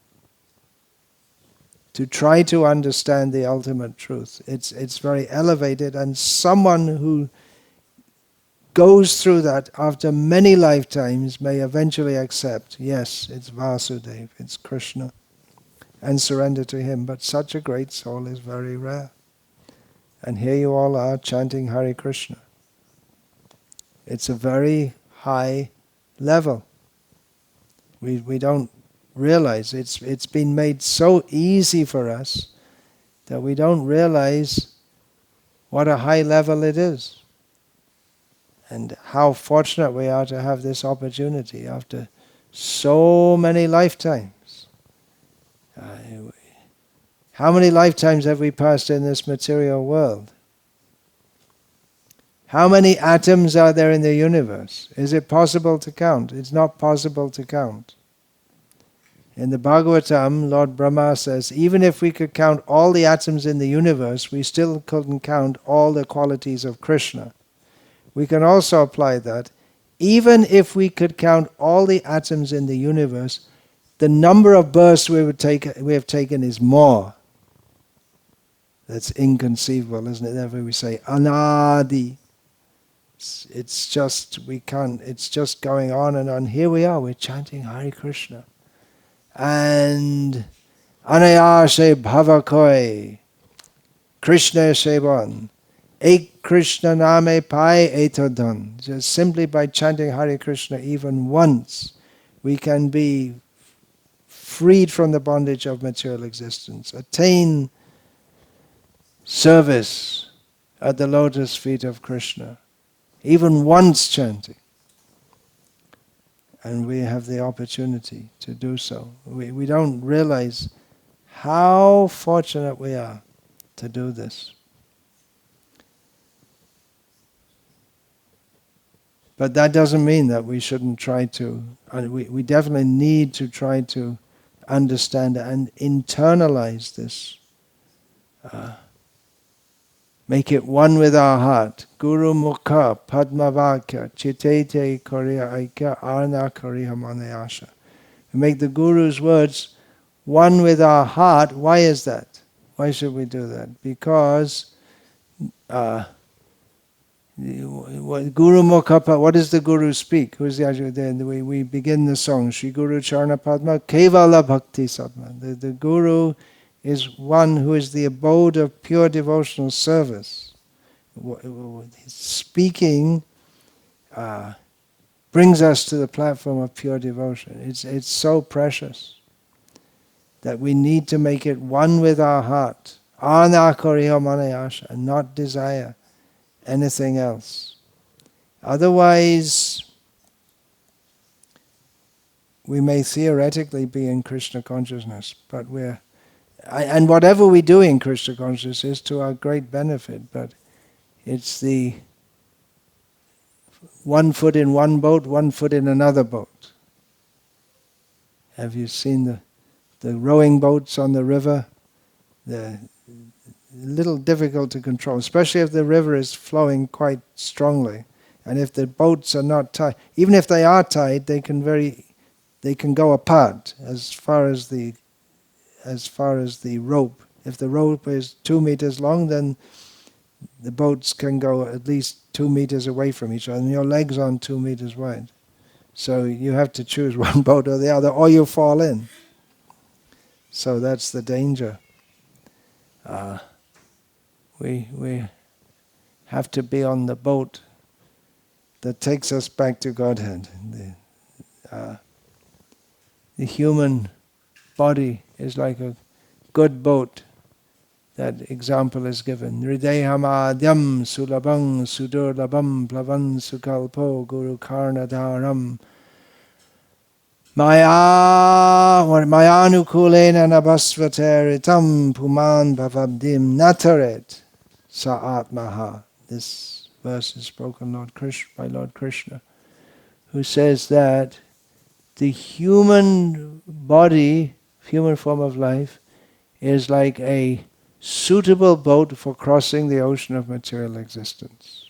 [SPEAKER 1] To try to understand the ultimate truth. It's very elevated, and someone who goes through that after many lifetimes may eventually accept, yes, it's Vasudeva, it's Krishna, and surrender to him. But such a great soul is very rare. And here you all are chanting Hare Krishna. It's a very high level. We don't realize it's been made so easy for us that we don't realize what a high level it is. And how fortunate we are to have this opportunity after so many lifetimes. How many lifetimes have we passed in this material world? How many atoms are there in the universe? Is it possible to count? It's not possible to count. In the Bhagavatam, Lord Brahma says, even if we could count all the atoms in the universe, we still couldn't count all the qualities of Krishna. We can also apply that. Even if we could count all the atoms in the universe, the number of births we have taken is more. That's inconceivable, isn't it? Therefore we say, anadi. It's just, we can't, it's just going on and on. Here we are, we're chanting Hare Krishna. And anayashe bhavakoi, Krishna sevan, ek Krishna name pai etodon. Just simply by chanting Hare Krishna even once, we can be freed from the bondage of material existence, attain service at the lotus feet of Krishna. Even once chanting. And we have the opportunity to do so. We don't realize how fortunate we are to do this. But that doesn't mean that we shouldn't try to, we definitely need to try to understand and internalize this. Make it one with our heart. Guru Mukha Padmavakya Chitete Koriya Aikya Arna Koriya Manayasha. We make the Guru's words one with our heart. Why is that? Why should we do that? Because Guru Mukha, what does the Guru speak? Who's the Ajahn? We begin the song, Shri Guru Charana Padma Kevala Bhakti Satma. The Guru is one who is the abode of pure devotional service. His speaking brings us to the platform of pure devotion. It's so precious that we need to make it one with our heart. Anakariha manayasha, and not desire anything else. Otherwise, we may theoretically be in Krishna consciousness, but and whatever we do in Krishna consciousness is to our great benefit, but it's the one foot in one boat, one foot in another boat. Have you seen the rowing boats on the river? They're a little difficult to control, especially if the river is flowing quite strongly. And if the boats are not tied, even if they are tied, they can go apart as far as the rope. If the rope is 2 meters long, then the boats can go at least 2 meters away from each other, and your legs aren't 2 meters wide. So you have to choose one boat or the other, or you fall in. So that's the danger. We have to be on the boat that takes us back to Godhead. The human body is like a good boat. That example is given. Hridayamadyam sulabang sudurlabam plavan sukalpo guru karnadaram mayanukulena nabasvateritam puman bhavabdim nataret sa'atmaha. This verse is spoken by Lord Krishna, who says that the human body human form of life, is like a suitable boat for crossing the ocean of material existence.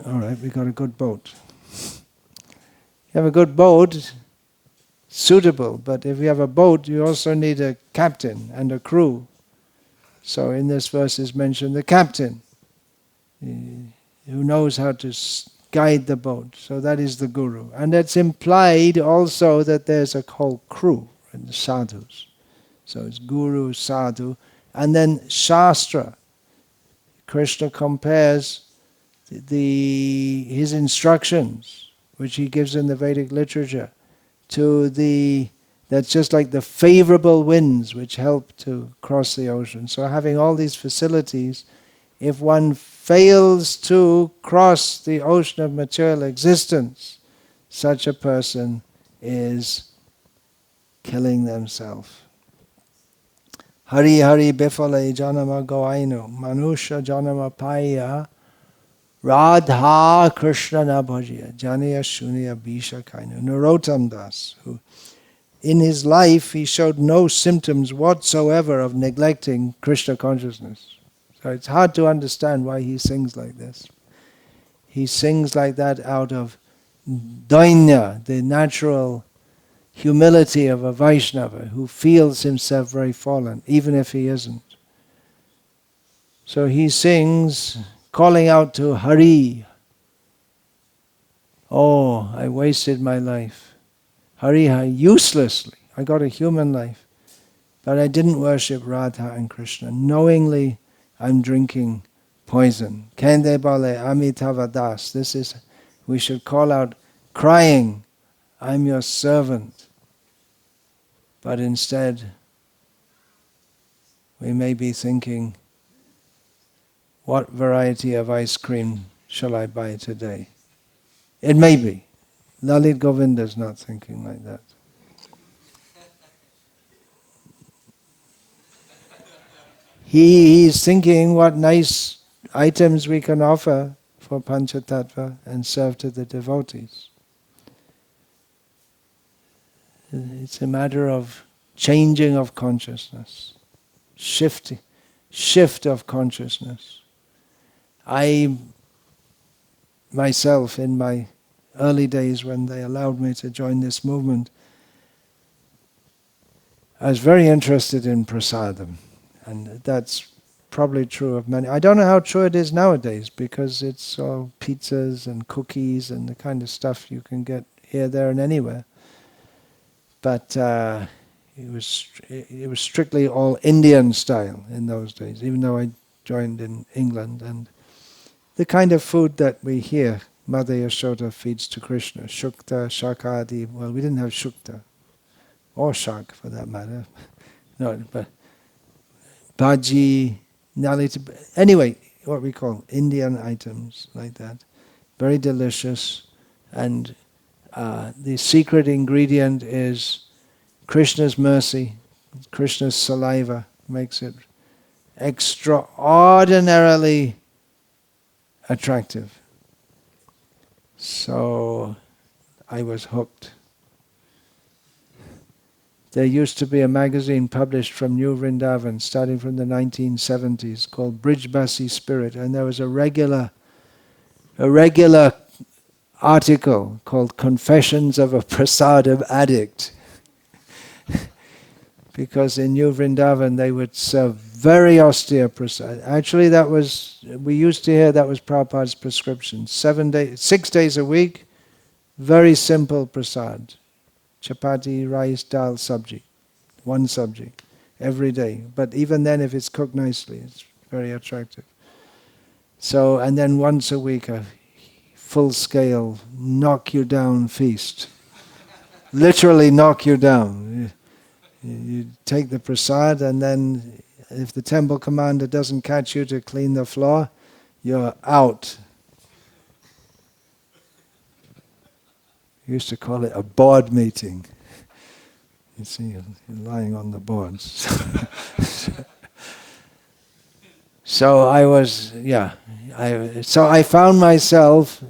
[SPEAKER 1] All right, we got a good boat. You have a good boat, suitable, but if you have a boat, you also need a captain and a crew. So in this verse is mentioned the captain, who knows how to guide the boat. So that is the guru. And it's implied also that there's a whole crew, the sadhus. So it's guru, sadhu, and then shastra. Krishna compares his instructions, which he gives in the Vedic literature, to that's just like the favorable winds which help to cross the ocean. So having all these facilities, if one fails to cross the ocean of material existence, such a person is killing themselves. Hari Hari Bifale Janama Goainu Manusha Janama Paya Radha Krishna Nabhajya Janiya Shuniya Bisha Kainu. Narottam Das, who in his life he showed no symptoms whatsoever of neglecting Krishna consciousness. So it's hard to understand why he sings like this. He sings like that out of dainya, the natural humility of a Vaishnava who feels himself very fallen, even if he isn't. So he sings, calling out to Hari. Oh, I wasted my life. Hari, uselessly. I got a human life. But I didn't worship Radha and Krishna. Knowingly, I'm drinking poison. Kende bale Amitava Das. This is, we should call out, crying, I'm your servant. But instead, we may be thinking, what variety of ice cream shall I buy today? It may be. Lalit Govinda is not thinking like that. He's thinking what nice items we can offer for Panchatattva and serve to the devotees. It's a matter of changing of consciousness, shift of consciousness. I myself, in my early days when they allowed me to join this movement, I was very interested in prasadam, and that's probably true of many. I don't know how true it is nowadays, because it's all pizzas and cookies and the kind of stuff you can get here, there and anywhere. But it was strictly all Indian style in those days, even though I joined in England. And the kind of food that we hear Mother Yashoda feeds to Krishna, Shukta, Shakadi. Well, we didn't have Shukta, or Shak for that matter. No, but Bhaji, Nalita. Anyway, what we call Indian items like that. Very delicious. And the secret ingredient is Krishna's mercy, Krishna's saliva makes it extraordinarily attractive. So I was hooked. There used to be a magazine published from New Vrindavan starting from the 1970s called Brijbasi Spirit, and there was a regular article called Confessions of a Prasadam Addict. Because in New Vrindavan they would serve very austere prasad. Actually we used to hear that was Prabhupada's prescription. 6 days a week, very simple prasad. Chapati, rice, dal, sabji. One sabji. Every day. But even then, if it's cooked nicely, it's very attractive. So, and then once a week, a full-scale knock-you-down feast. Literally knock you down. You take the prasad, and then if the temple commander doesn't catch you to clean the floor, you're out. We used to call it a board meeting. You see, you're lying on the boards. So I found myself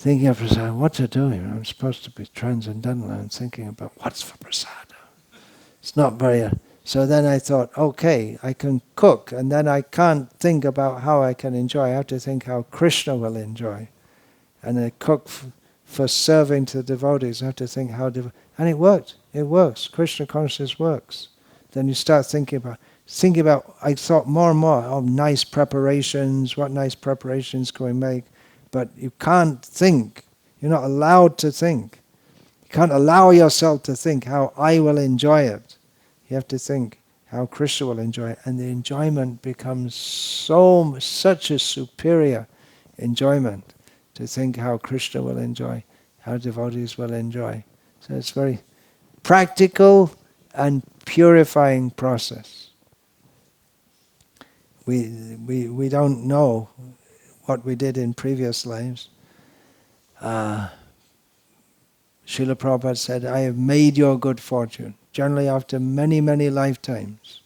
[SPEAKER 1] thinking of prasada, what to do here? I'm supposed to be transcendental. I'm thinking about what's for prasada. It's not very... So then I thought, okay, I can cook, and then I can't think about how I can enjoy. I have to think how Krishna will enjoy. And I cook for serving to the devotees. I have to think how... And it worked. It works. Krishna consciousness works. Then you start thinking about... I thought more and more of nice preparations, what nice preparations can we make? But you can't think. You're not allowed to think. You can't allow yourself to think how I will enjoy it. You have to think how Krishna will enjoy it. And the enjoyment becomes such a superior enjoyment to think how Krishna will enjoy, how devotees will enjoy. So it's very practical and purifying process. We don't know what we did in previous lives. Srila Prabhupada said, I have made your good fortune. Generally after many, many lifetimes,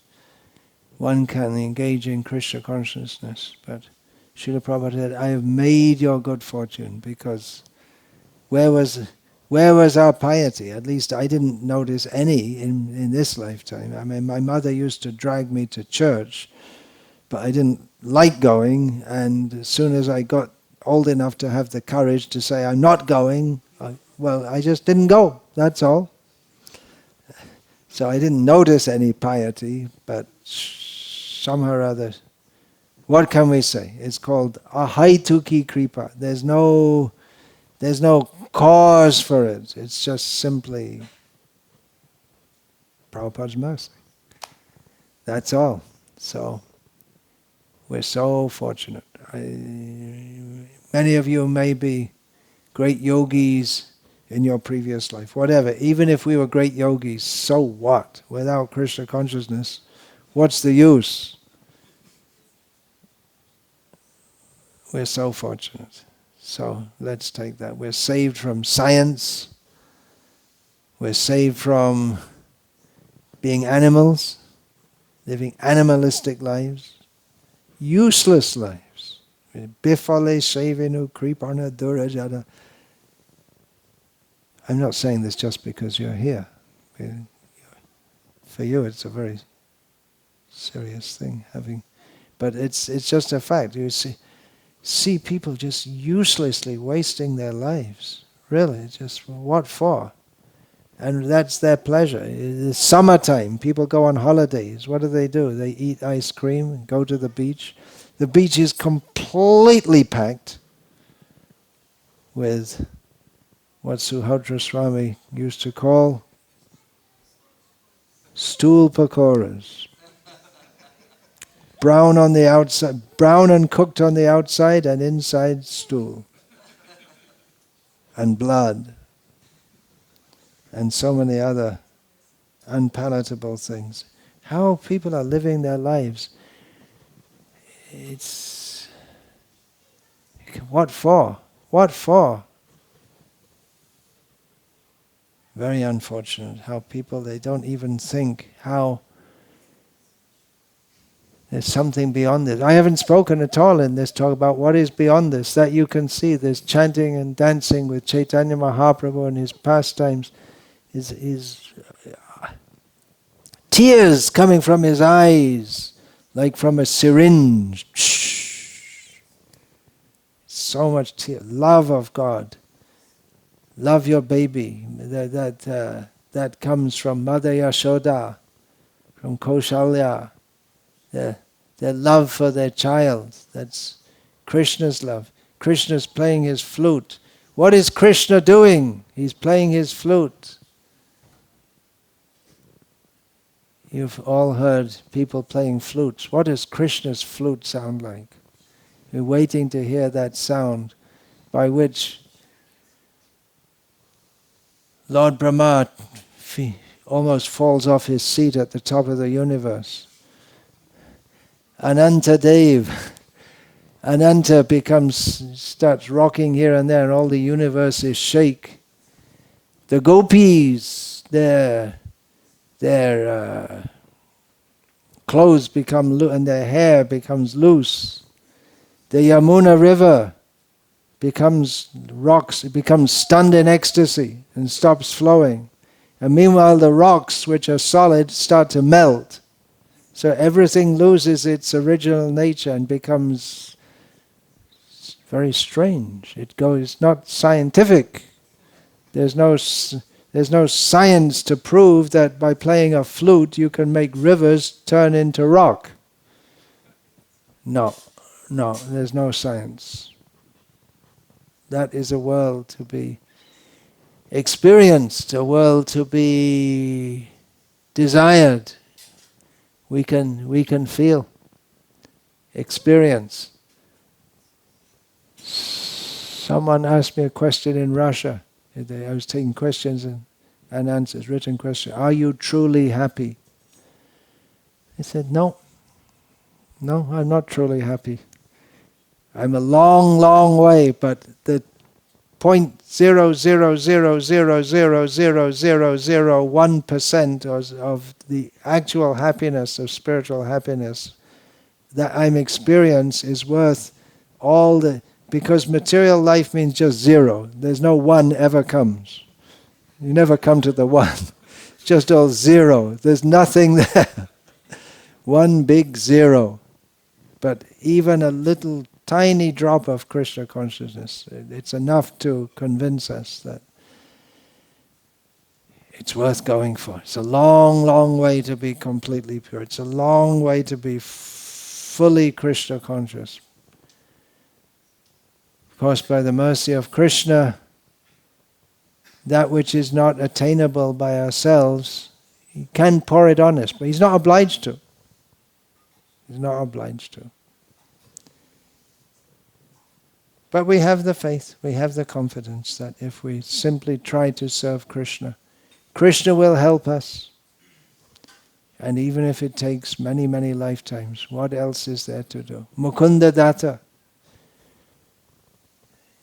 [SPEAKER 1] one can engage in Krishna consciousness. But Srila Prabhupada said, I have made your good fortune, because where was our piety? At least I didn't notice any in this lifetime. I mean, my mother used to drag me to church, but I didn't like going, and as soon as I got old enough to have the courage to say I'm not going, I just didn't go, that's all. So I didn't notice any piety, but somehow or other, what can we say? It's called ahaituki kripa. There's no cause for it. It's just simply Prabhupada's mercy. That's all. So we're so fortunate. Many of you may be great yogis in your previous life, whatever. Even if we were great yogis, so what? Without Krishna consciousness, what's the use? We're so fortunate. So let's take that. We're saved from science. We're saved from being animals, living animalistic lives, useless lives. Bifale sevenu kripana durajada. I'm not saying this just because you're here. For you it's a very serious thing but it's just a fact. You see people just uselessly wasting their lives. Really, just what for? And that's their pleasure. It's summertime, people go on holidays. What do? They eat ice cream and go to the beach. The beach is completely packed with what Suhotra Swami used to call stool pakoras. Brown on the outside, brown and cooked on the outside, and inside stool. And blood. And so many other unpalatable things. How people are living their lives. It's... What for? What for? Very unfortunate how people, they don't even think how there's something beyond this. I haven't spoken at all in this talk about what is beyond this, that you can see. There's chanting and dancing with Chaitanya Mahaprabhu and his pastimes. His tears coming from his eyes, like from a syringe. So much tear. Love of God. Love your baby. That comes from Mother Yashoda, from Kaushalya. Their love for their child. That's Krishna's love. Krishna's playing his flute. What is Krishna doing? He's playing his flute. You've all heard people playing flutes. What does Krishna's flute sound like? You're waiting to hear that sound by which Lord Brahma almost falls off his seat at the top of the universe. Ananta Dev. Ananta starts rocking here and there, and all the universes shake. The gopis, their clothes become loose and their hair becomes loose. The Yamuna river becomes rocks, it becomes stunned in ecstasy and stops flowing. And meanwhile the rocks, which are solid, start to melt. So everything loses its original nature and becomes very strange. It's not scientific. There's no science to prove that by playing a flute you can make rivers turn into rock. No, there's no science. That is a world to be experienced, a world to be desired. We can feel, experience. Someone asked me a question in Russia. I was taking questions and answers, written question. Are you truly happy? I said, no, I'm not truly happy. I'm a long, long way, but the 0.000000001% of the actual happiness, of spiritual happiness that I'm experiencing is worth all the... Because material life means just zero. There's no one ever comes. You never come to the one. Just all zero. There's nothing there. One big zero. But even a little tiny drop of Krishna consciousness, it's enough to convince us that it's worth going for. It's a long, long way to be completely pure. It's a long way to be fully Krishna conscious. Of course, by the mercy of Krishna, that which is not attainable by ourselves, He can pour it on us, but He's not obliged to. He's not obliged to. But we have the faith, we have the confidence that if we simply try to serve Krishna, Krishna will help us. And even if it takes many, many lifetimes, what else is there to do? Mukunda Datta,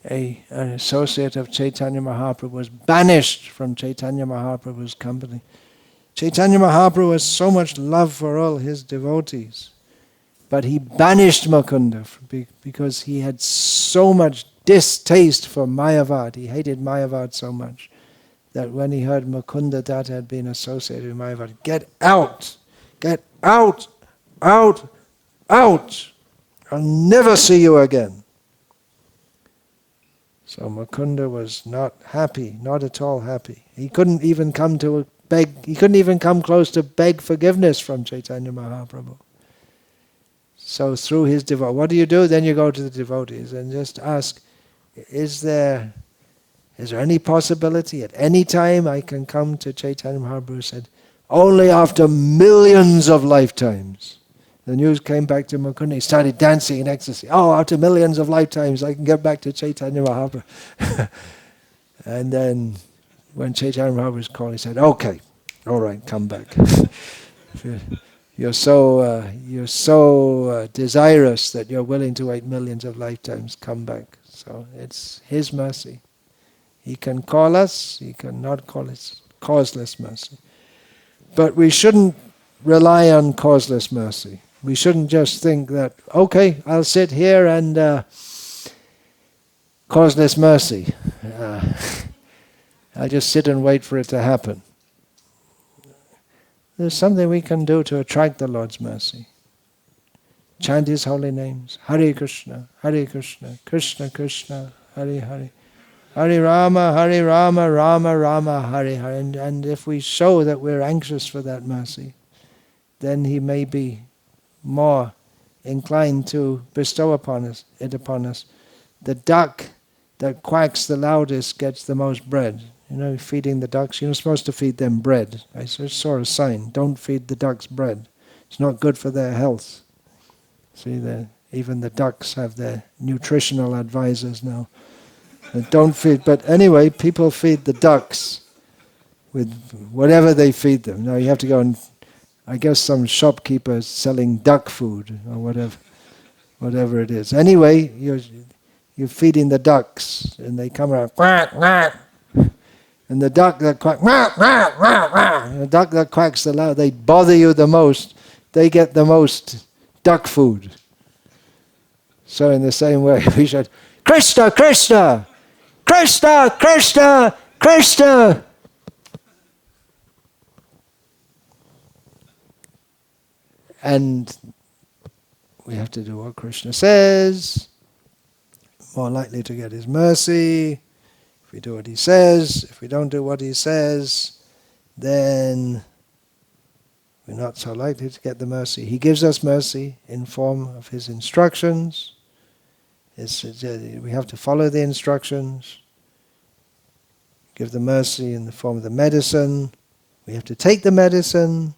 [SPEAKER 1] an associate of Chaitanya Mahaprabhu, was banished from Chaitanya Mahaprabhu's company. Chaitanya Mahaprabhu has so much love for all his devotees, but he banished Mukunda because he had so much distaste for Mayavad. He hated Mayavad so much that when he heard Mukunda Datta had been associated with Mayavad, get out! Get out! Out! Out! I'll never see you again. So Mukunda was not happy, not at all happy. He couldn't even come to beg, he couldn't even come close to beg forgiveness from Chaitanya Mahaprabhu. So through his devotee, what do? Then you go to the devotees and just ask, is there any possibility at any time I can come to Chaitanya Mahaprabhu? Said, only after millions of lifetimes. The news came back to Mukunda, he started dancing in ecstasy. Oh, after millions of lifetimes I can get back to Chaitanya Mahaprabhu. And then when Chaitanya Mahaprabhu was called, he said, okay, all right, come back. You're so desirous that you're willing to wait millions of lifetimes, come back. So it's His mercy. He can call us, He cannot call us causeless mercy. But we shouldn't rely on causeless mercy. We shouldn't just think that, okay, I'll sit here and causeless mercy. I'll just sit and wait for it to happen. There's something we can do to attract the Lord's mercy. Chant His holy names. Hare Krishna, Krishna Krishna, Hare Hare. Hare Rama, Rama Rama, Hare Hare. And if we show that we're anxious for that mercy, then He may be more inclined to bestow it upon us. The duck that quacks the loudest gets the most bread. You know, feeding the ducks, you're not supposed to feed them bread. I saw a sign, don't feed the ducks bread. It's not good for their health. See, even the ducks have their nutritional advisors now. Don't feed, but anyway, people feed the ducks with whatever they feed them. Now you have to go and, I guess some shopkeeper is selling duck food or whatever it is. Anyway, you're feeding the ducks and they come around, quack, quack. And the duck that quacks, the duck that quacks the loud, they bother you the most, they get the most duck food. So in the same way, we should Krishna, Krishna, Krishna, Krishna, Krishna. And we have to do what Krishna says, more likely to get his mercy. If we do what he says, if we don't do what he says, then we're not so likely to get the mercy. He gives us mercy in form of his instructions. We have to follow the instructions. Give the mercy in the form of the medicine. We have to take the medicine.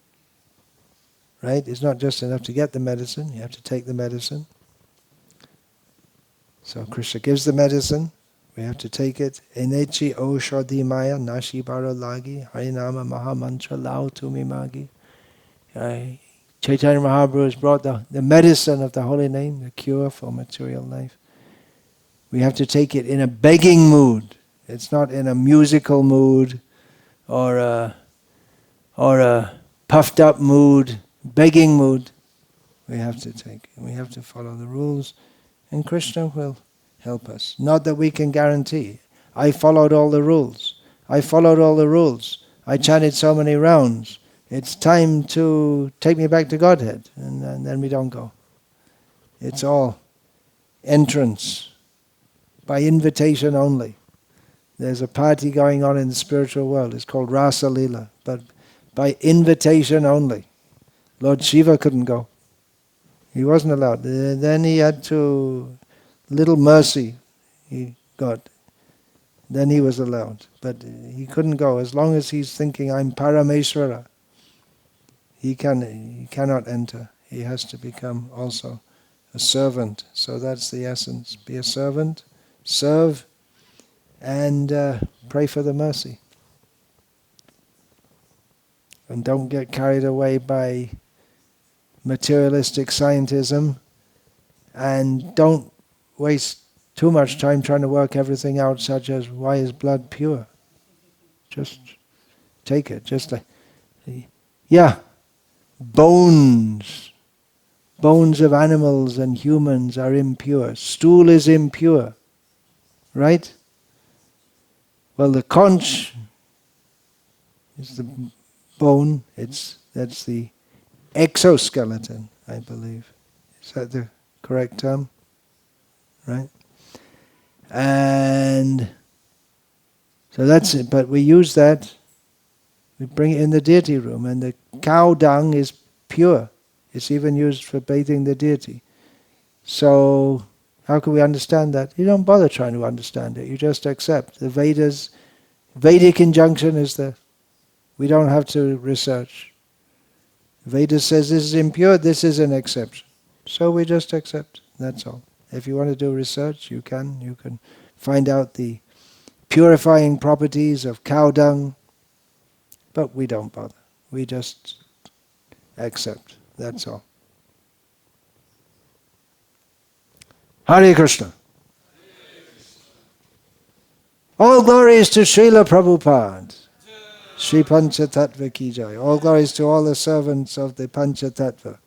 [SPEAKER 1] Right? It's not just enough to get the medicine. You have to take the medicine. So Krishna gives the medicine. We have to take it. Enechi oshadhi maya nashi baro lagi harinama mahamantra lao tumi magi. Chaitanya Mahaprabhu has brought the medicine of the holy name, the cure for material life. We have to take it in a begging mood. It's not in a musical mood or a puffed up mood, begging mood. We have to take it. We have to follow the rules, and Krishna will help us. Not that we can guarantee. I followed all the rules. I followed all the rules. I chanted so many rounds. It's time to take me back to Godhead, and then we don't go. It's all entrance, by invitation only. There's a party going on in the spiritual world. It's called Rasa Lila, but by invitation only. Lord Shiva couldn't go. He wasn't allowed. Then he had to, little mercy he got. Then he was allowed. But he couldn't go. As long as he's thinking, I'm Parameshwara, he cannot enter. He has to become also a servant. So that's the essence. Be a servant, serve, and pray for the mercy. And don't get carried away by materialistic scientism, and don't waste too much time trying to work everything out, such as, why is blood pure? Just take it. Just like, bones of animals and humans are impure. Stool is impure, right? Well, the conch is the bone. That's the exoskeleton, I believe. Is that the correct term? Right? And so that's it. But we use that, we bring it in the deity room, and the cow dung is pure. It's even used for bathing the deity. So how can we understand that? You don't bother trying to understand it. You just accept. The Vedas, Vedic injunction is we don't have to research. Vedas says this is impure, this is an exception. So we just accept. That's all. If you want to do research, you can. You can find out the purifying properties of cow dung, but we don't bother. We just accept. That's all. Hare Krishna. All glories to Srila Prabhupada. Sri Pancha Tattva Ki Jai. All glories to all the servants of the Pancha Tattva.